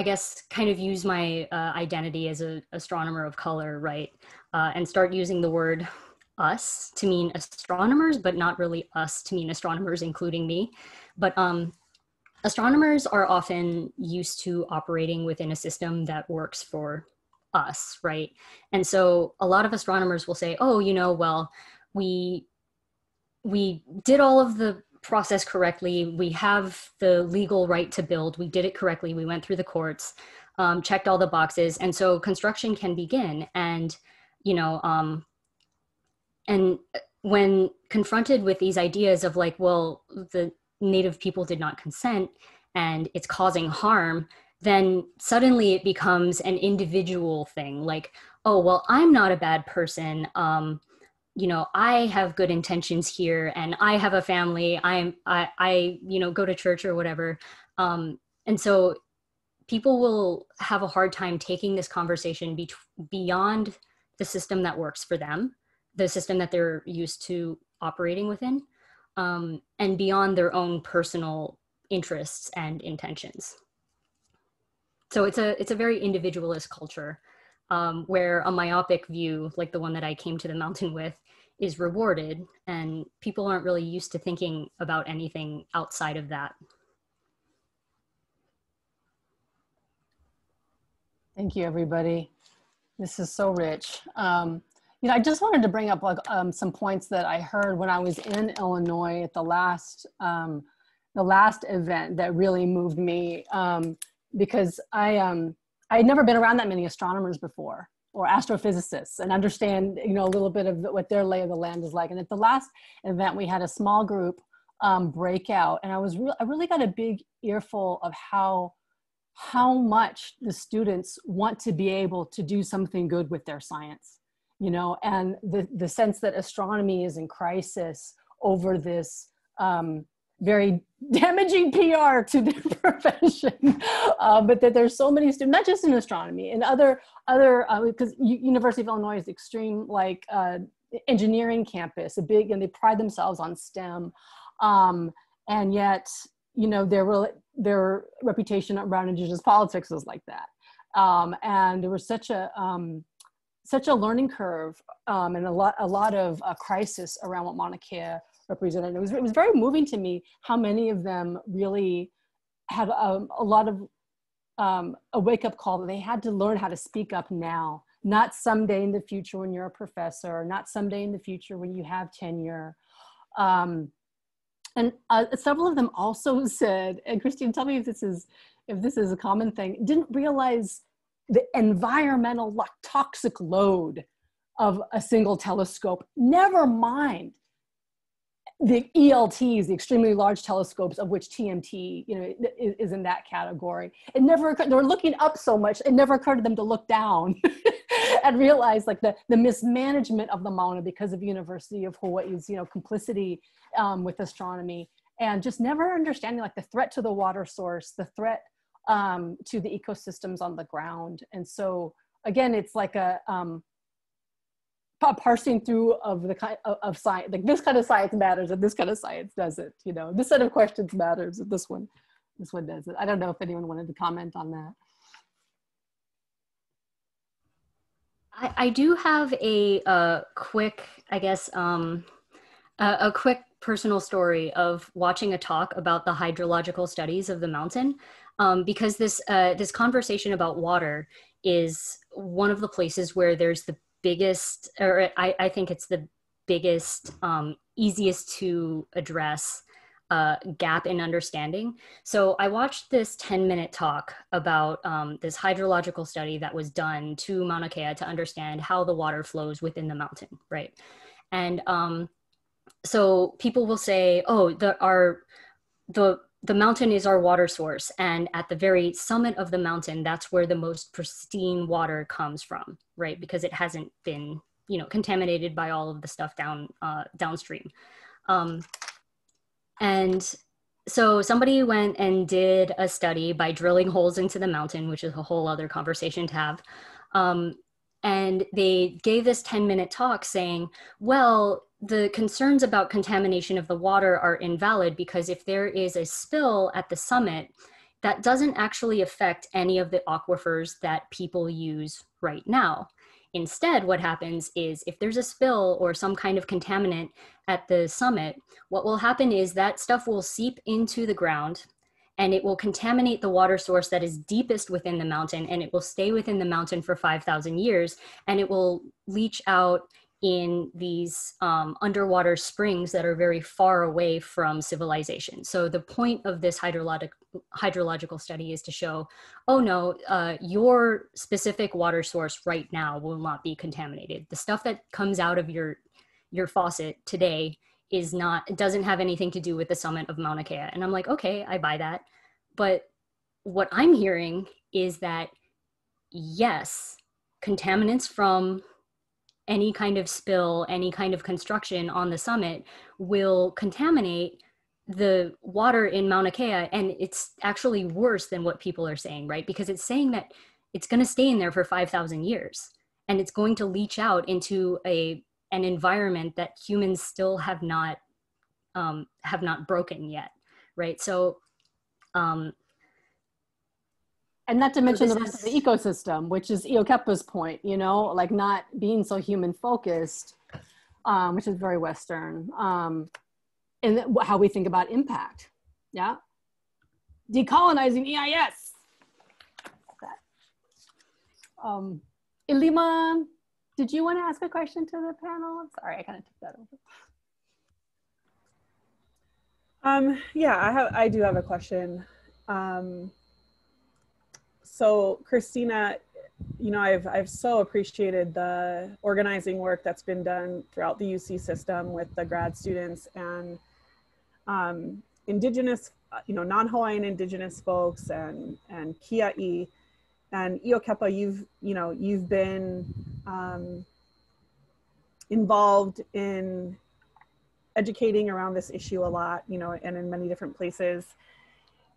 guess, kind of use my identity as an astronomer of color, right? And start using the word us to mean astronomers, but not really us to mean astronomers, including me. But astronomers are often used to operating within a system that works for us, right? And so a lot of astronomers will say, oh, you know, well, we did all of the process correctly. We have the legal right to build. We did it correctly. We went through the courts, checked all the boxes. And so construction can begin. And, you know, and when confronted with these ideas of like, well, the Native people did not consent and it's causing harm, then suddenly it becomes an individual thing. Like, oh, well, I'm not a bad person. You know, I have good intentions here and I have a family. I you know, go to church or whatever. And so people will have a hard time taking this conversation beyond the system that works for them, the system that they're used to operating within, and beyond their own personal interests and intentions. So it's a very individualist culture, where a myopic view, like the one that I came to the mountain with, is rewarded, and people aren't really used to thinking about anything outside of that. Thank you, everybody. This is so rich. You know, I just wanted to bring up like some points that I heard when I was in Illinois at the last event that really moved me, because I had never been around that many astronomers before, or astrophysicists, and understand, you know, a little bit of what their lay of the land is like. And at the last event, we had a small group breakout, and I really got a big earful of how much the students want to be able to do something good with their science, you know, and the sense that astronomy is in crisis over this very damaging PR to the profession, but that there's so many students, not just in astronomy, and other because University of Illinois is extreme, like engineering campus, and they pride themselves on STEM, and yet, you know, their reputation around indigenous politics is like that, and there was such a learning curve, and a lot of crisis around what Mauna Kea represented. It was very moving to me how many of them really had a lot of a wake-up call that they had to learn how to speak up now, not someday in the future when you're a professor, not someday in the future when you have tenure. And several of them also said, and Christine, tell me if this is a common thing, didn't realize the environmental toxic load of a single telescope, never mind the ELTs, the extremely large telescopes, of which TMT, you know, is in that category. It never occurred, they were looking up so much, it never occurred to them to look down and realize like the mismanagement of the Mauna because of University of Hawaii's, you know, complicity with astronomy, and just never understanding like the threat to the water source, the threat to the ecosystems on the ground. And so again, it's like a parsing through of the kind of science, like this kind of science matters and this kind of science doesn't, you know, this set of questions matters and this one doesn't. I don't know if anyone wanted to comment on that. I do have a quick, I guess, a quick personal story of watching a talk about the hydrological studies of the mountain, because this conversation about water is one of the places where there's the biggest, or I think it's the biggest, easiest to address gap in understanding. So I watched this 10-minute talk about this hydrological study that was done to Mauna Kea to understand how the water flows within the mountain, right? And so people will say, oh, the mountain is our water source. And at the very summit of the mountain, that's where the most pristine water comes from, right? Because it hasn't been, contaminated by all of the stuff downstream. And so somebody went and did a study by drilling holes into the mountain, which is a whole other conversation to have. And they gave this 10-minute talk saying, well, the concerns about contamination of the water are invalid because if there is a spill at the summit, that doesn't actually affect any of the aquifers that people use right now. Instead, what happens is if there's a spill or some kind of contaminant at the summit, what will happen is that stuff will seep into the ground and it will contaminate the water source that is deepest within the mountain, and it will stay within the mountain for 5,000 years, and it will leach out in these underwater springs that are very far away from civilization. So the point of this hydrological study is to show, oh no, your specific water source right now will not be contaminated. The stuff that comes out of your faucet today doesn't have anything to do with the summit of Mauna Kea. And I'm like, okay, I buy that. But what I'm hearing is that, yes, contaminants from any kind of spill, any kind of construction on the summit will contaminate the water in Mauna Kea. And it's actually worse than what people are saying, right? Because it's saying that it's going to stay in there for 5,000 years and it's going to leach out into an environment that humans still have not broken yet, right? So, and not to mention the rest of the ecosystem, which is Iokepa's point, like not being so human focused, which is very Western, and how we think about impact. Yeah. Decolonizing EIS. Ilima, did you want to ask a question to the panel? I'm sorry, I kind of took that over. Yeah, I do have a question. So Christina, I've so appreciated the organizing work that's been done throughout the UC system with the grad students and indigenous, non-Hawaiian indigenous folks and Kia'i and Iokepa. You've been involved in educating around this issue a lot, and in many different places.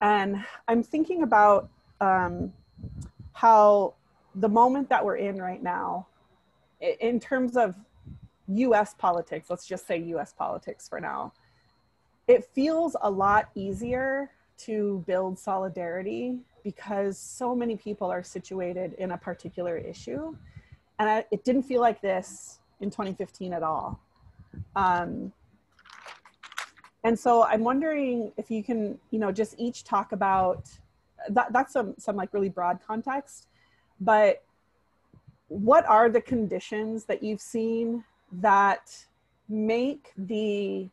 And I'm thinking about how the moment that we're in right now, in terms of US politics, let's just say US politics for now, it feels a lot easier to build solidarity because so many people are situated in a particular issue. And it didn't feel like this in 2015 at all. And so I'm wondering if you can, just each talk about, that's some like really broad context, but what are the conditions that you've seen that make the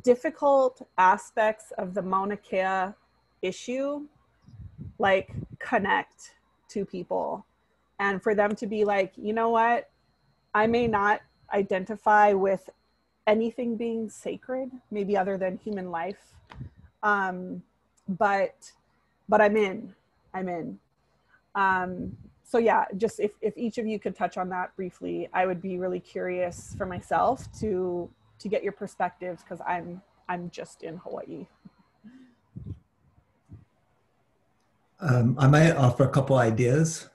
difficult aspects of the Mauna Kea issue like connect to people, and for them to be like, you know what, I may not identify with anything being sacred, maybe other than human life, but I'm in. So yeah, just if each of you could touch on that briefly, I would be really curious for myself to get your perspectives, because I'm just in Hawaii. I might offer a couple ideas.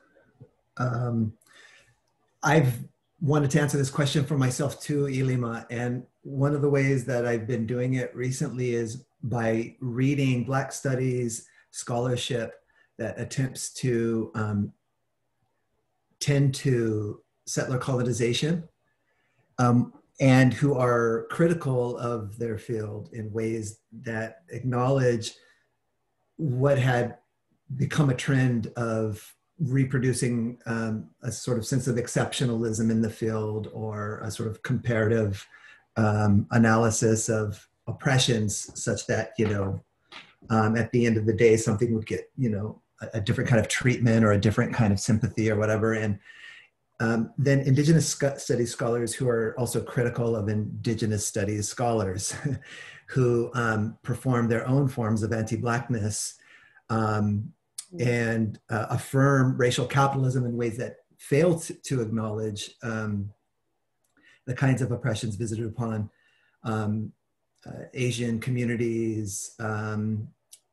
I've wanted to answer this question for myself too, Ilima, and one of the ways that I've been doing it recently is by reading Black studies scholarship that attempts to tend to settler colonization, and who are critical of their field in ways that acknowledge what had become a trend of reproducing a sort of sense of exceptionalism in the field, or a sort of comparative analysis of oppressions, such that, you know, at the end of the day, something would get, you know, a different kind of treatment or a different kind of sympathy or whatever. And then Indigenous studies scholars who are also critical of Indigenous studies scholars who perform their own forms of anti-Blackness and affirm racial capitalism in ways that fail to acknowledge the kinds of oppressions visited upon Asian communities,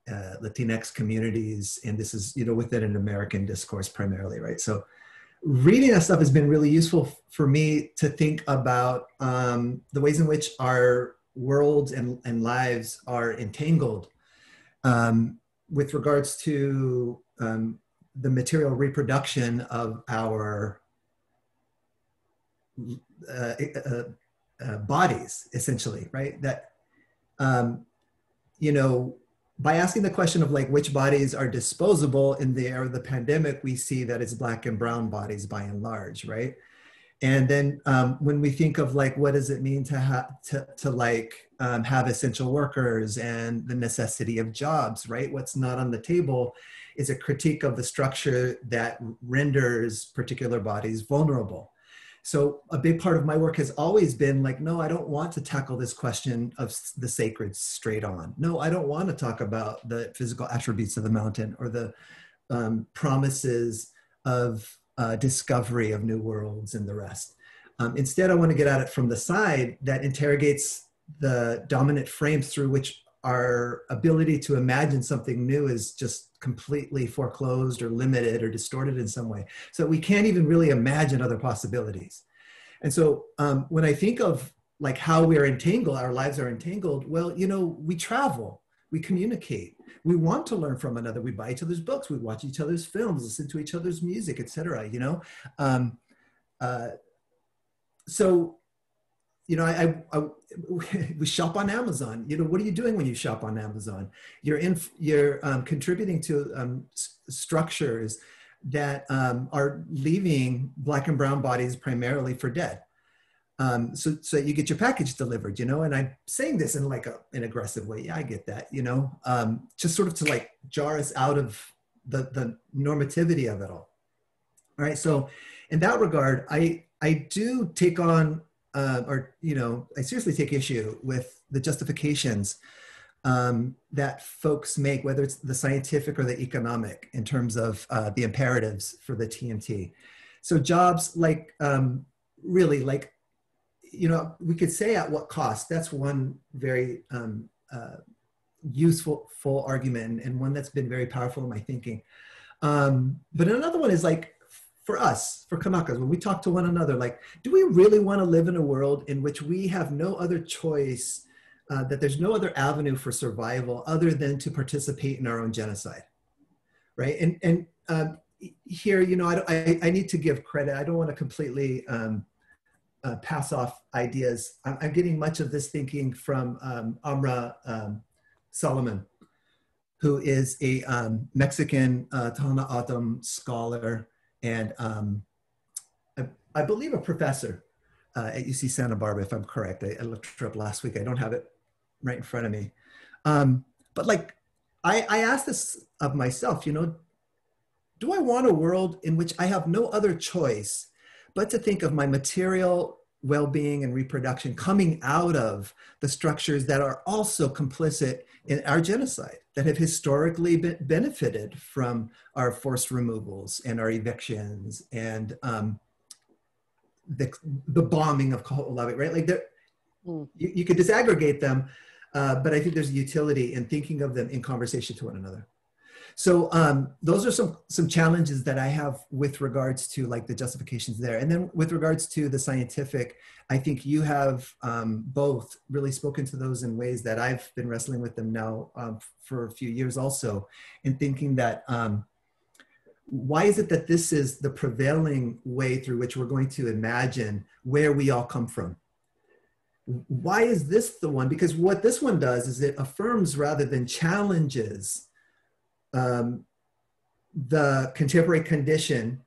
Latinx communities, and this is, you know, within an American discourse primarily, right? So reading that stuff has been really useful for me to think about the ways in which our worlds and lives are entangled with regards to the material reproduction of our bodies, essentially, right? That, you know, by asking the question of like which bodies are disposable in the era of the pandemic, we see that it's Black and brown bodies by and large, right? And then when we think of like, what does it mean to have essential workers and the necessity of jobs, right? What's not on the table is a critique of the structure that renders particular bodies vulnerable. So a big part of my work has always been like, no, I don't want to tackle this question of the sacred straight on. No, I don't want to talk about the physical attributes of the mountain or the promises of discovery of new worlds and the rest. Instead, I want to get at it from the side that interrogates the dominant frames through which our ability to imagine something new is just completely foreclosed or limited or distorted in some way. So we can't even really imagine other possibilities. And so when I think of like how we are entangled, our lives are entangled, well, you know, we travel, we communicate, we want to learn from another, we buy each other's books, we watch each other's films, listen to each other's music, etc. You know? So, you know, we shop on Amazon. You know, what are you doing when you shop on Amazon? You're contributing to structures that are leaving Black and brown bodies primarily for dead. So you get your package delivered, you know, and I'm saying this in like an aggressive way. Yeah, I get that, you know, just sort of to like jar us out of the normativity of it all. All right. So in that regard, I do take on, or, you know, I seriously take issue with the justifications that folks make, whether it's the scientific or the economic, in terms of the imperatives for the TMT. So jobs, like, really, like, you know, we could say at what cost. That's one very useful full argument, and one that's been very powerful in my thinking. But another one is like, for us, for Kanakas, when we talk to one another, like, do we really want to live in a world in which we have no other choice, that there's no other avenue for survival other than to participate in our own genocide, right? And here, you know, I need to give credit. I don't want to completely pass off ideas. I'm getting much of this thinking from Amra Solomon, who is a Mexican Tohono O'odham scholar, and I believe a professor at UC Santa Barbara, if I'm correct. I looked her up last week. I don't have it right in front of me. But like, I asked this of myself, you know, do I want a world in which I have no other choice but to think of my material well-being and reproduction coming out of the structures that are also complicit in our genocide, that have historically benefited from our forced removals and our evictions and the bombing of Kaho'olawe, right? Like, you could disaggregate them, but I think there's utility in thinking of them in conversation to one another. So those are some challenges that I have with regards to like the justifications there. And then with regards to the scientific, I think you have both really spoken to those in ways that I've been wrestling with them now for a few years also, in thinking that why is it that this is the prevailing way through which we're going to imagine where we all come from? Why is this the one? Because what this one does is it affirms rather than challenges the contemporary condition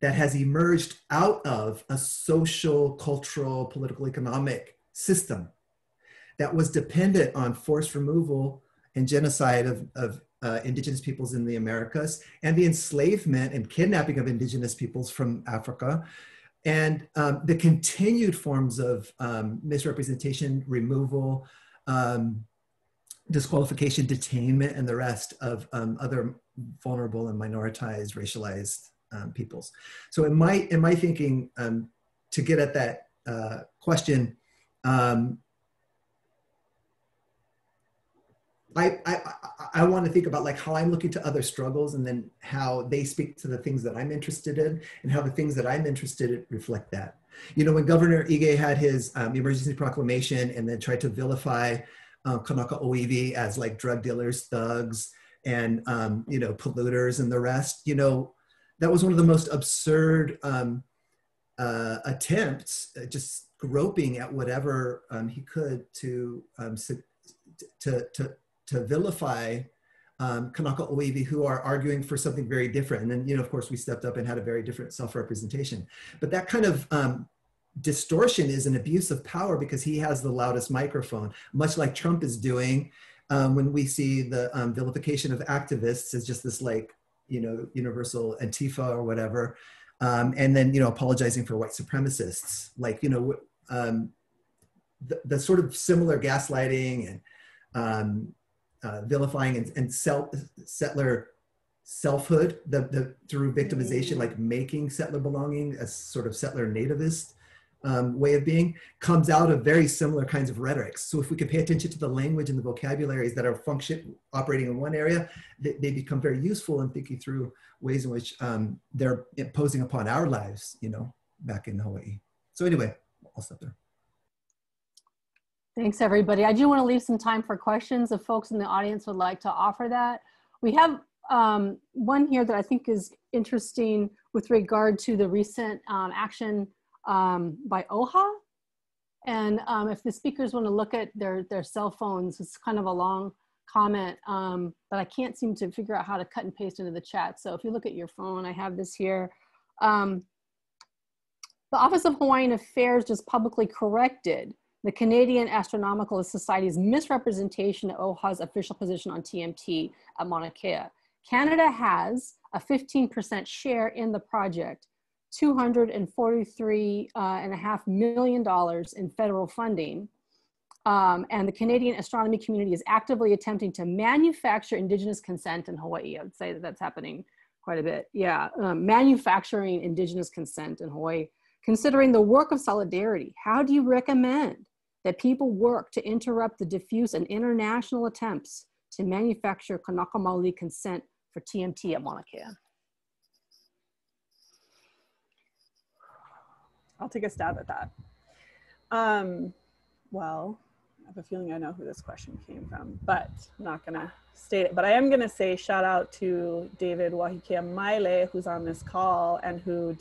that has emerged out of a social, cultural, political, economic system that was dependent on forced removal and genocide of indigenous peoples in the Americas, and the enslavement and kidnapping of indigenous peoples from Africa, and the continued forms of misrepresentation, removal, disqualification, detainment, and the rest of other vulnerable and minoritized, racialized peoples. So in my thinking, to get at that question, I want to think about like how I'm looking to other struggles and then how they speak to the things that I'm interested in and how the things that I'm interested in reflect that. You know, when Governor Ige had his emergency proclamation and then tried to vilify Kanaka Oiwi as like drug dealers, thugs, and you know, polluters and the rest, you know, that was one of the most absurd attempts, just groping at whatever he could to vilify Kanaka Oiwi, who are arguing for something very different. And then, you know, of course, we stepped up and had a very different self-representation. But that kind of distortion is an abuse of power because he has the loudest microphone, much like Trump is doing when we see the vilification of activists as just this like, you know, universal Antifa or whatever. And then, you know, apologizing for white supremacists, like, you know, the sort of similar gaslighting and vilifying and settler selfhood, through victimization, like making settler belonging a sort of settler nativist way of being, comes out of very similar kinds of rhetorics. So if we could pay attention to the language and the vocabularies that are operating in one area, they become very useful in thinking through ways in which they're imposing upon our lives, you know, back in Hawaii. So anyway, I'll stop there. Thanks, everybody. I do want to leave some time for questions if folks in the audience would like to offer that. We have one here that I think is interesting with regard to the recent action by OHA. And if the speakers want to look at their cell phones, it's kind of a long comment, but I can't seem to figure out how to cut and paste into the chat. So if you look at your phone, I have this here. The Office of Hawaiian Affairs just publicly corrected the Canadian Astronomical Society's misrepresentation of OHA's official position on TMT at Mauna Kea. Canada has a 15% share in the project, $243.5 million in federal funding. And the Canadian astronomy community is actively attempting to manufacture Indigenous consent in Hawaii. I would say that that's happening quite a bit. Yeah, manufacturing Indigenous consent in Hawaii. Considering the work of solidarity, how do you recommend that people work to interrupt the diffuse and international attempts to manufacture Kanaka Maoli consent for TMT at Mauna Kea? I'll take a stab at that. Well, I have a feeling I know who this question came from, but I'm not gonna state it. But I am gonna say shout out to David Wahikea Maile, who's on this call and who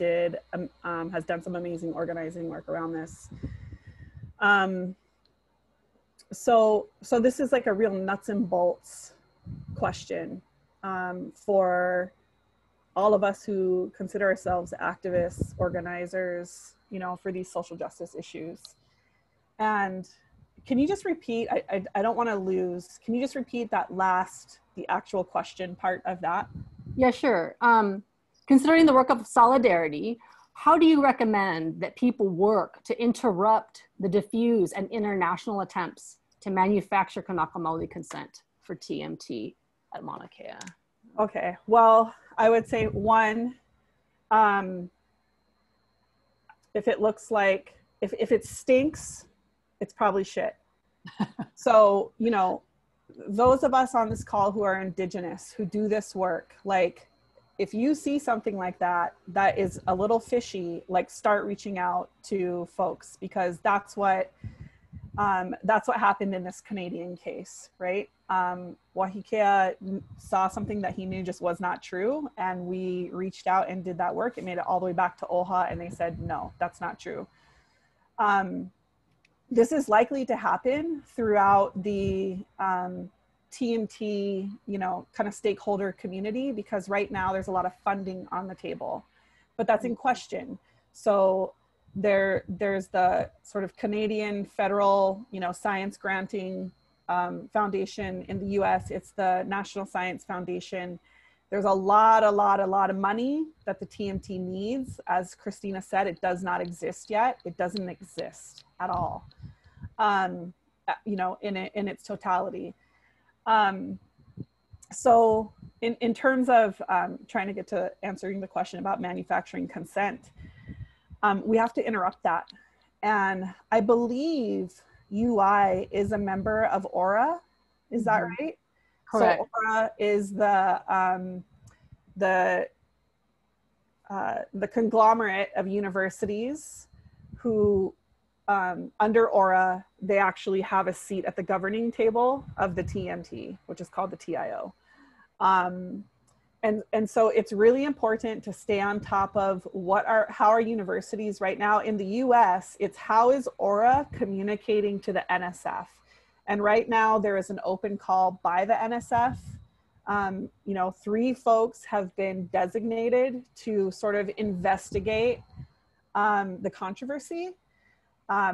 has done some amazing organizing work around this. So this is like a real nuts and bolts question for all of us who consider ourselves activists, organizers, you know, for these social justice issues. And can you just repeat, I don't want to lose, can you just repeat that the actual question part of that? Yeah, sure. Considering the work of solidarity, how do you recommend that people work to interrupt the diffuse and international attempts to manufacture Kanaka Maoli consent for TMT at Mauna Kea? Okay, well, I would say one, if it looks like, if it stinks, it's probably shit. So, you know, those of us on this call who are Indigenous, who do this work, like, if you see something like that, that is a little fishy, like start reaching out to folks, because that's what happened in this Canadian case, right? Waihi Kea saw something that he knew just was not true, and we reached out and did that work. It made it all the way back to OHA, and they said, no, that's not true. This is likely to happen throughout the TMT, you know, kind of stakeholder community, because right now there's a lot of funding on the table, but that's in question. So there's the sort of Canadian federal, you know, science granting foundation. In the US, it's the National Science Foundation. There's a lot of money that the TMT needs. As Christina said, it does not exist yet. It doesn't exist at all, you know, in its totality. So in terms of trying to get to answering the question about manufacturing consent, we have to interrupt that. And I believe UI is a member of Aura. Is that right? Correct. So Aura is the conglomerate of universities who, under Aura, they actually have a seat at the governing table of the TMT, which is called the TIO. And so it's really important to stay on top of how are universities right now in the US, it's how is Aura communicating to the NSF? And right now there is an open call by the NSF. You know, 3 folks have been designated to sort of investigate the controversy.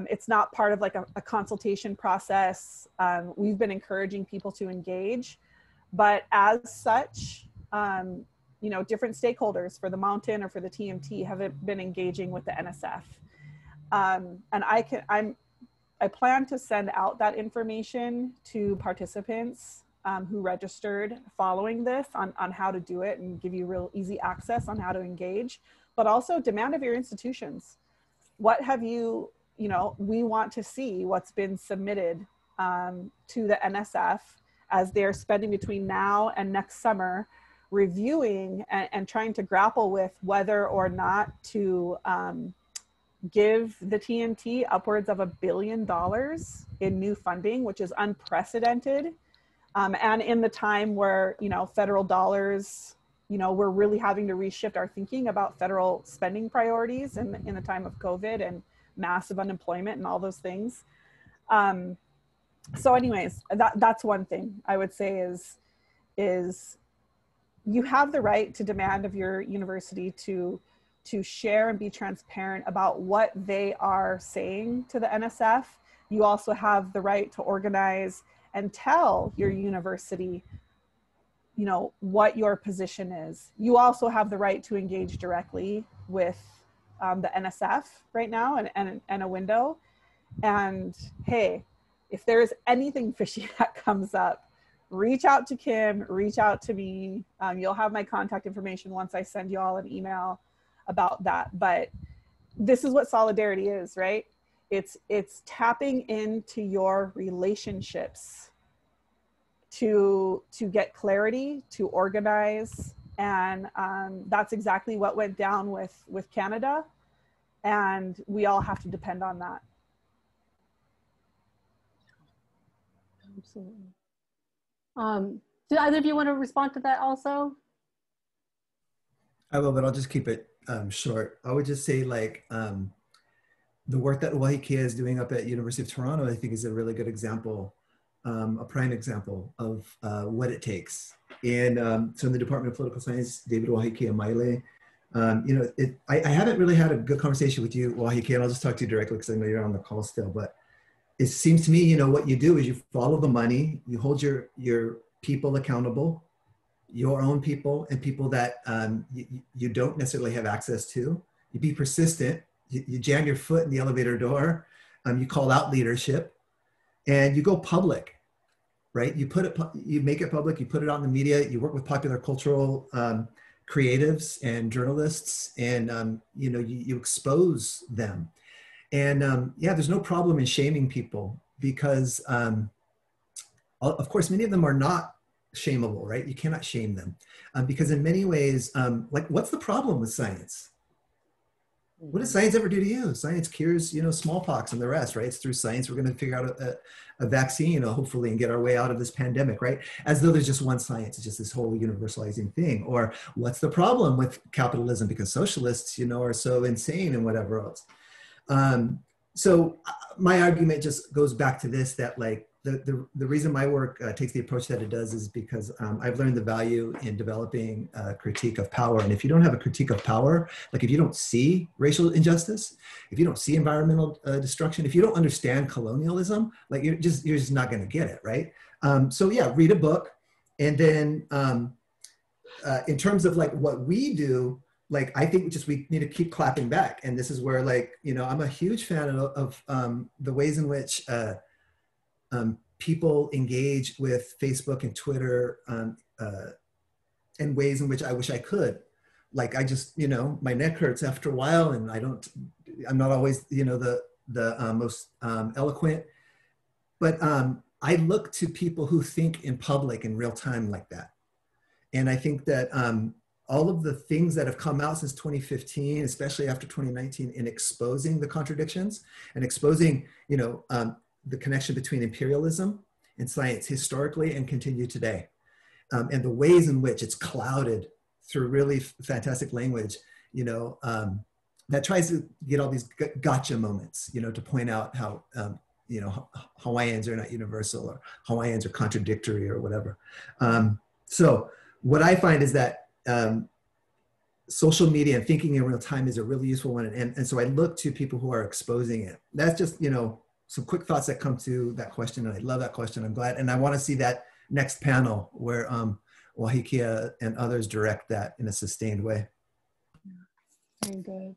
It's not part of like a consultation process. We've been encouraging people to engage, but as such, you know, different stakeholders for the mountain or for the TMT have been engaging with the NSF. And I plan to send out that information to participants who registered following this on how to do it, and give you real easy access on how to engage, but also demand of your institutions. What have you know, we want to see what's been submitted to the NSF as they're spending between now and next summer reviewing and trying to grapple with whether or not to give the TMT upwards of $1 billion in new funding, which is unprecedented. And in the time where, you know, federal dollars, you know, we're really having to reshift our thinking about federal spending priorities in the time of COVID and massive unemployment and all those things. So anyways, that's one thing I would say is you have the right to demand of your university to share and be transparent about what they are saying to the NSF. You also have the right to organize and tell your university, you know, what your position is. You also have the right to engage directly with the NSF right now and a window. And hey, if there's anything fishy that comes up, reach out to Kim, reach out to me. You'll have my contact information once I send you all an email about that. But this is what solidarity is, right? It's tapping into your relationships to get clarity, to organize. And that's exactly what went down with Canada. And we all have to depend on that. Absolutely. Do either of you want to respond to that also? I will, but I'll just keep it short. I would just say, like, the work that Waihi Kea is doing up at University of Toronto, I think, is a really good example, a prime example of what it takes. And so in the Department of Political Science, David Waihi Kea Maile, you know, I haven't really had a good conversation with you, Waihi Kea, and I'll just talk to you directly because I know you're on the call still, but it seems to me, you know, what you do is you follow the money, you hold your people accountable, your own people and people that you don't necessarily have access to. You be persistent, you jam your foot in the elevator door, you call out leadership, and you go public, right? You make it public, you put it out in the media, you work with popular cultural creatives and journalists, and you know, you expose them. And yeah, there's no problem in shaming people because, of course, many of them are not shameable, right? You cannot shame them because in many ways, like, what's the problem with science? What does science ever do to you? Science cures, smallpox and the rest, right? It's through science we're going to figure out a vaccine, hopefully, and get our way out of this pandemic, right? As though there's just one science. It's just this whole universalizing thing. Or what's the problem with capitalism? Because socialists, are so insane and whatever else. So my argument just goes back to this, that like the reason my work takes the approach that it does is because I've learned the value in developing a critique of power. And if you don't have a critique of power, like if you don't see racial injustice, if you don't see environmental destruction, if you don't understand colonialism, like you're just not going to get it, right? So yeah, read a book. And then in terms of like what we do, like, I think we need to keep clapping back. And this is where, like, I'm a huge fan of the ways in which people engage with Facebook and Twitter in ways in which I wish I could. Like, I just, my neck hurts after a while, and I'm not always, the most eloquent, but I look to people who think in public in real time like that. And I think that all of the things that have come out since 2015, especially after 2019, in exposing the contradictions and exposing, the connection between imperialism and science historically and continue today, and the ways in which it's clouded through really fantastic language, that tries to get all these gotcha moments, to point out how, Hawaiians are not universal, or Hawaiians are contradictory, or whatever. So what I find is that social media and thinking in real time is a really useful one. And so I look to people who are exposing it. That's just, some quick thoughts that come to that question. And I love that question. I'm glad. And I want to see that next panel where Wahikia and others direct that in a sustained way. Very good.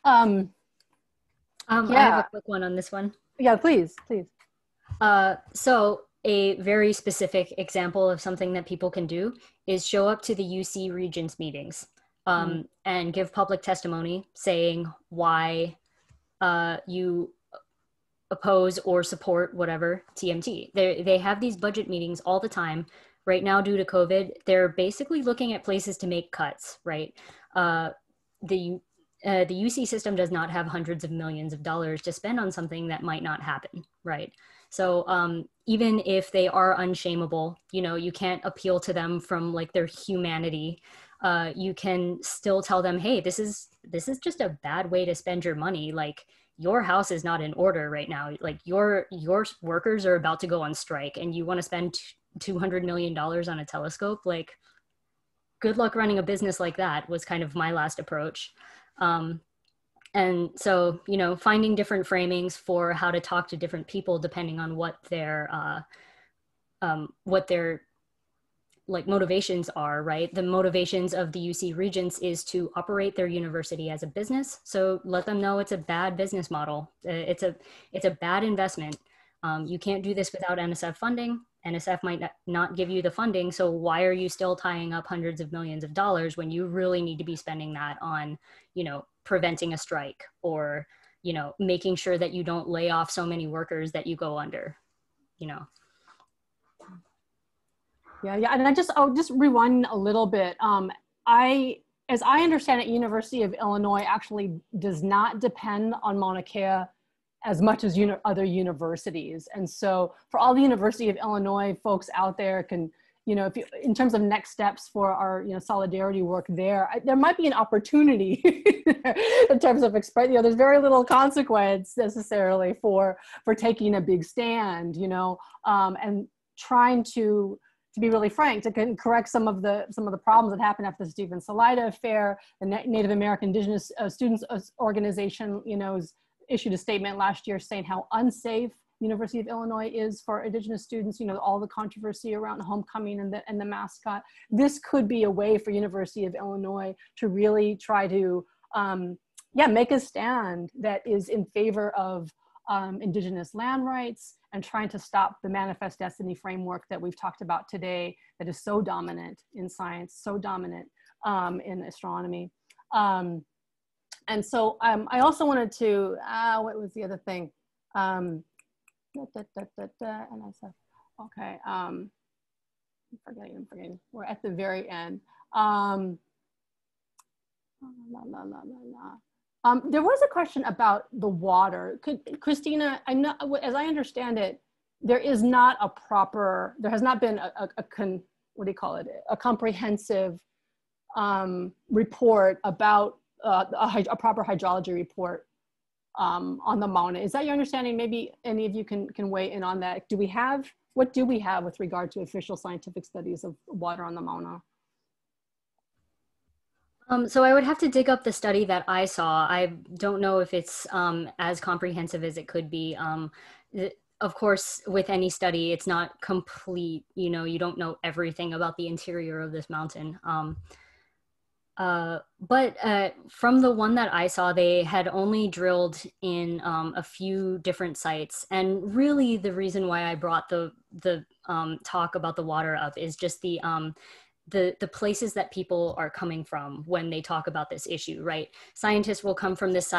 I have a quick one on this one. Yeah, please. So a very specific example of something that people can do is show up to the UC Regents meetings and give public testimony saying why you oppose or support whatever TMT. They have these budget meetings all the time. Right now, due to COVID, they're basically looking at places to make cuts, right? The UC system does not have hundreds of millions of dollars to spend on something that might not happen, right? So even if they are unshameable, you can't appeal to them from like their humanity. You can still tell them, hey, this is just a bad way to spend your money. Like, your house is not in order right now. Like, your workers are about to go on strike, and you want to spend $200 million on a telescope. Like, good luck running a business like that was kind of my last approach. And so, finding different framings for how to talk to different people depending on what their like motivations are, right? The motivations of the UC Regents is to operate their university as a business. So let them know it's a bad business model. It's a bad investment. You can't do this without NSF funding. NSF might not give you the funding. So why are you still tying up hundreds of millions of dollars when you really need to be spending that on, preventing a strike, or, making sure that you don't lay off so many workers that you go under, Yeah, and I'll just rewind a little bit. As I understand it, University of Illinois actually does not depend on Mauna Kea as much as other universities. And so for all the University of Illinois folks out there can, if you, in terms of next steps for our, solidarity work there might be an opportunity in terms of there's very little consequence necessarily for taking a big stand, and trying to be really frank, to correct some of the problems that happened after the Stephen Salida affair. The Native American Indigenous Students Organization, issued a statement last year saying how unsafe University of Illinois is for Indigenous students. All the controversy around homecoming and the mascot. This could be a way for University of Illinois to really try to, make a stand that is in favor of Indigenous land rights, and trying to stop the manifest destiny framework that we've talked about today, that is so dominant in science, so dominant in astronomy. And so I also wanted to, what was the other thing? NSF. Okay, I'm forgetting. We're at the very end. There was a question about the water. Christina, I know, as I understand it, there is not a proper, there has not been what do you call it? A comprehensive report about a proper hydrology report on the Mauna. Is that your understanding? Maybe any of you can weigh in on that. What do we have with regard to official scientific studies of water on the Mauna? So I would have to dig up the study that I saw. I don't know if it's as comprehensive as it could be. Of course, with any study, it's not complete. You know, you don't know everything about the interior of this mountain. But from the one that I saw, they had only drilled in a few different sites. And really the reason why I brought the talk about the water up is just the places that people are coming from when they talk about this issue, right? Scientists will come from this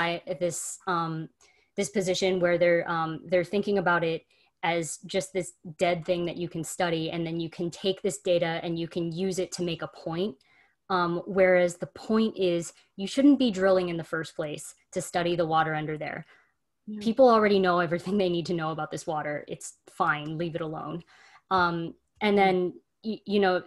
position where they're thinking about it as just this dead thing that you can study, and then you can take this data and you can use it to make a point. Whereas the point is you shouldn't be drilling in the first place to study the water under there. Yeah. People already know everything they need to know about this water. It's fine, leave it alone. And then, you know,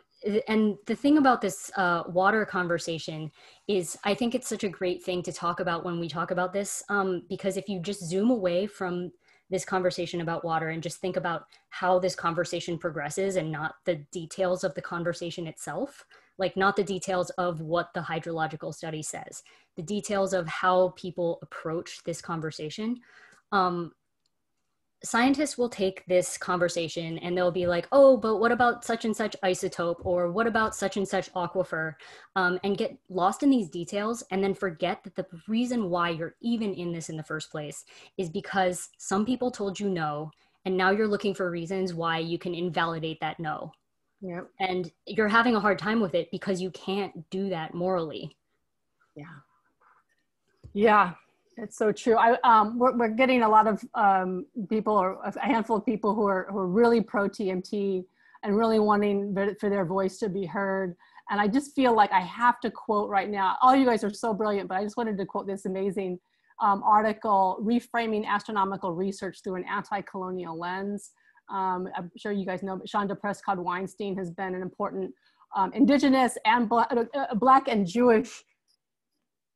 and the thing about this water conversation is I think it's such a great thing to talk about when we talk about this, because if you just zoom away from this conversation about water and just think about how this conversation progresses and not the details of the conversation itself, like not the details of what the hydrological study says, the details of how people approach this conversation. Scientists will take this conversation and they'll be like, oh, but what about such and such isotope, or what about such and such aquifer, and get lost in these details and then forget that the reason why you're even in this in the first place is because some people told you no, and now you're looking for reasons why you can invalidate that no. Yep. And you're having a hard time with it because you can't do that morally. Yeah. Yeah. It's so true. We're getting a lot of people, or a handful of people who are really pro TMT and really wanting for their voice to be heard. And I just feel like I have to quote right now, all you guys are so brilliant, but I just wanted to quote this amazing article, Reframing Astronomical Research Through an Anti-Colonial Lens. I'm sure you guys know, but Shonda Prescott-Weinstein has been an important indigenous and black and Jewish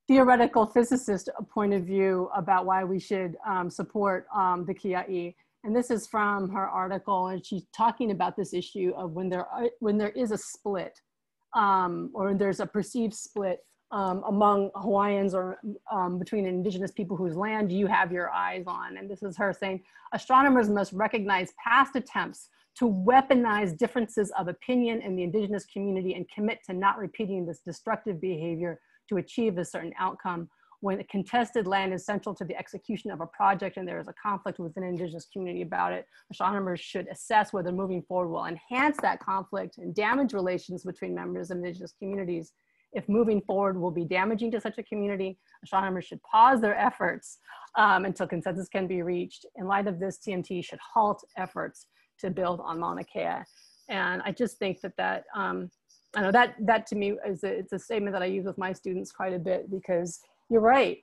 theoretical physicist point of view about why we should support the Kia'i. And this is from her article, and she's talking about this issue of when there is a split, or there's a perceived split among Hawaiians or between indigenous people whose land you have your eyes on. And this is her saying, astronomers must recognize past attempts to weaponize differences of opinion in the indigenous community and commit to not repeating this destructive behavior to achieve a certain outcome. When a contested land is central to the execution of a project and there is a conflict within an indigenous community about it, astronomers should assess whether moving forward will enhance that conflict and damage relations between members of indigenous communities. If moving forward will be damaging to such a community, astronomers should pause their efforts until consensus can be reached. In light of this, TMT should halt efforts to build on Mauna Kea. And I just think that I know that to me it's a statement that I use with my students quite a bit, because you're right.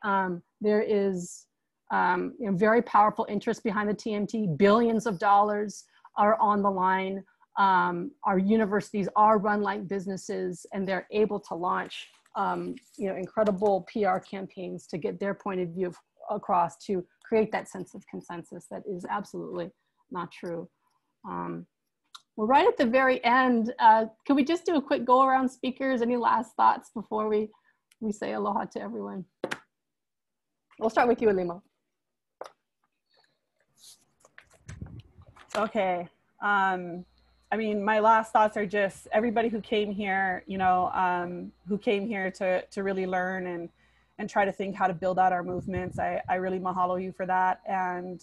There is very powerful interest behind the TMT. Billions of dollars are on the line. Our universities are run like businesses, and they're able to launch incredible PR campaigns to get their point of view across, to create that sense of consensus that is absolutely not true. We're right at the very end. Can we just do a quick go around speakers? Any last thoughts before we say aloha to everyone? We'll start with you, Ilima. Okay. I mean, my last thoughts are just everybody who came here, who came here to really learn and try to think how to build out our movements. I really mahalo you for that. And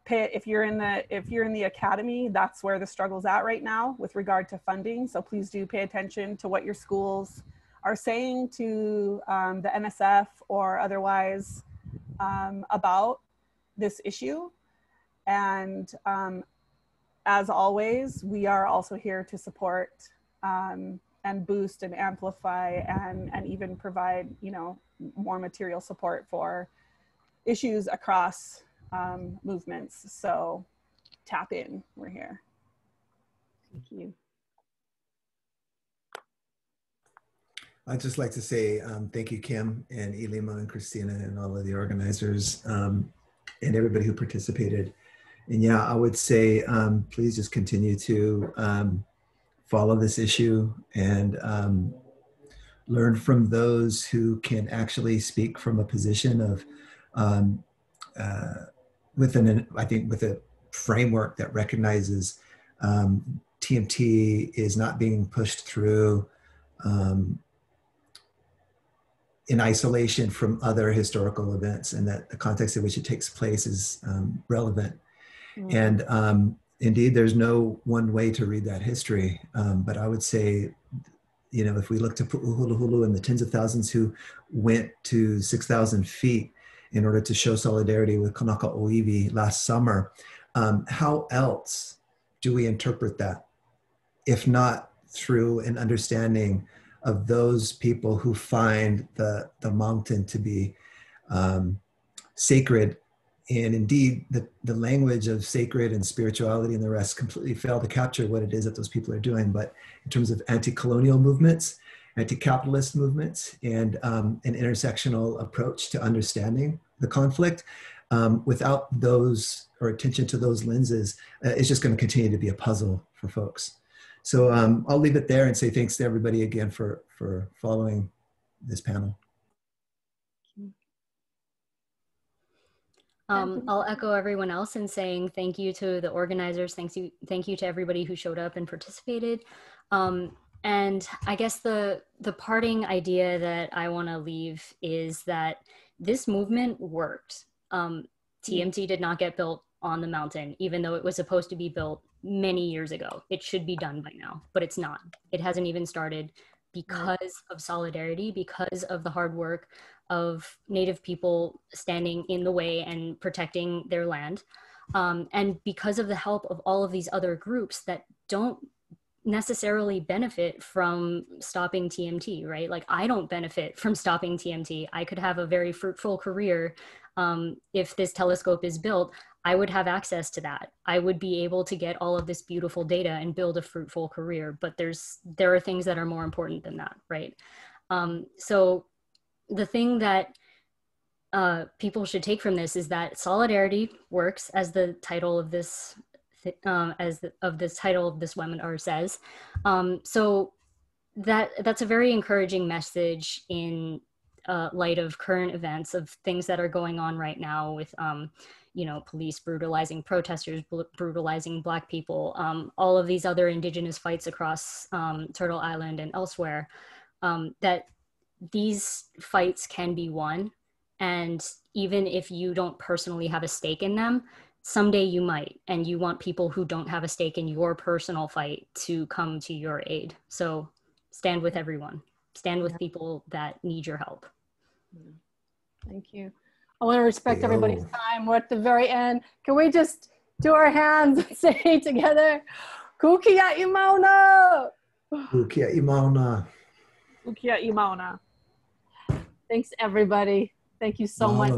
if you're in the academy, that's where the struggle's at right now with regard to funding. So please do pay attention to what your schools are saying to the NSF or otherwise about this issue. And as always, we are also here to support boost and amplify and even provide, you know, more material support for issues across movements. So tap in, we're here. Thank you. I'd just like to say thank you, Kim and Ilima and Christina and all of the organizers and everybody who participated. And yeah, I would say please just continue to follow this issue and learn from those who can actually speak from a position of I think with a framework that recognizes TMT is not being pushed through in isolation from other historical events, and that the context in which it takes place is relevant. Mm-hmm. And indeed, there's no one way to read that history. But I would say, you know, if we look to Pu'uhuluhulu and the tens of thousands who went to 6,000 feet in order to show solidarity with Kanaka Oiwi last summer, how else do we interpret that, if not through an understanding of those people who find the mountain to be sacred? And indeed, the language of sacred and spirituality and the rest completely fail to capture what it is that those people are doing. But in terms of anti-colonial movements, anti-capitalist movements, and an intersectional approach to understanding the conflict, without those, or attention to those lenses, it's just going to continue to be a puzzle for folks. So I'll leave it there and say thanks to everybody again for following this panel. I'll echo everyone else in saying thank you to the organizers. Thank you to everybody who showed up and participated. And I guess the parting idea that I want to leave is that this movement worked. TMT did not get built on the mountain, even though it was supposed to be built many years ago. It should be done by now, but it's not. It hasn't even started because of solidarity, because of the hard work of Native people standing in the way and protecting their land. And because of the help of all of these other groups that don't necessarily benefit from stopping TMT, right? Like, I don't benefit from stopping TMT. I could have a very fruitful career. If this telescope is built, I would have access to that. I would be able to get all of this beautiful data and build a fruitful career, but there are things that are more important than that, right? So the thing that people should take from this is that solidarity works, as the title of this title of this webinar says. So that's a very encouraging message in light of current events, of things that are going on right now with you know, police brutalizing protesters, brutalizing Black people, all of these other Indigenous fights across Turtle Island and elsewhere, that these fights can be won. And even if you don't personally have a stake in them, someday you might, and you want people who don't have a stake in your personal fight to come to your aid. So stand with everyone. Stand with people that need your help. Thank you. I want to respect everybody's time. We're at the very end. Can we just do our hands and say together, Kukia'i Mauna! Kukia'i Mauna. Kukia'i Mauna. Thanks, everybody. Thank you so much.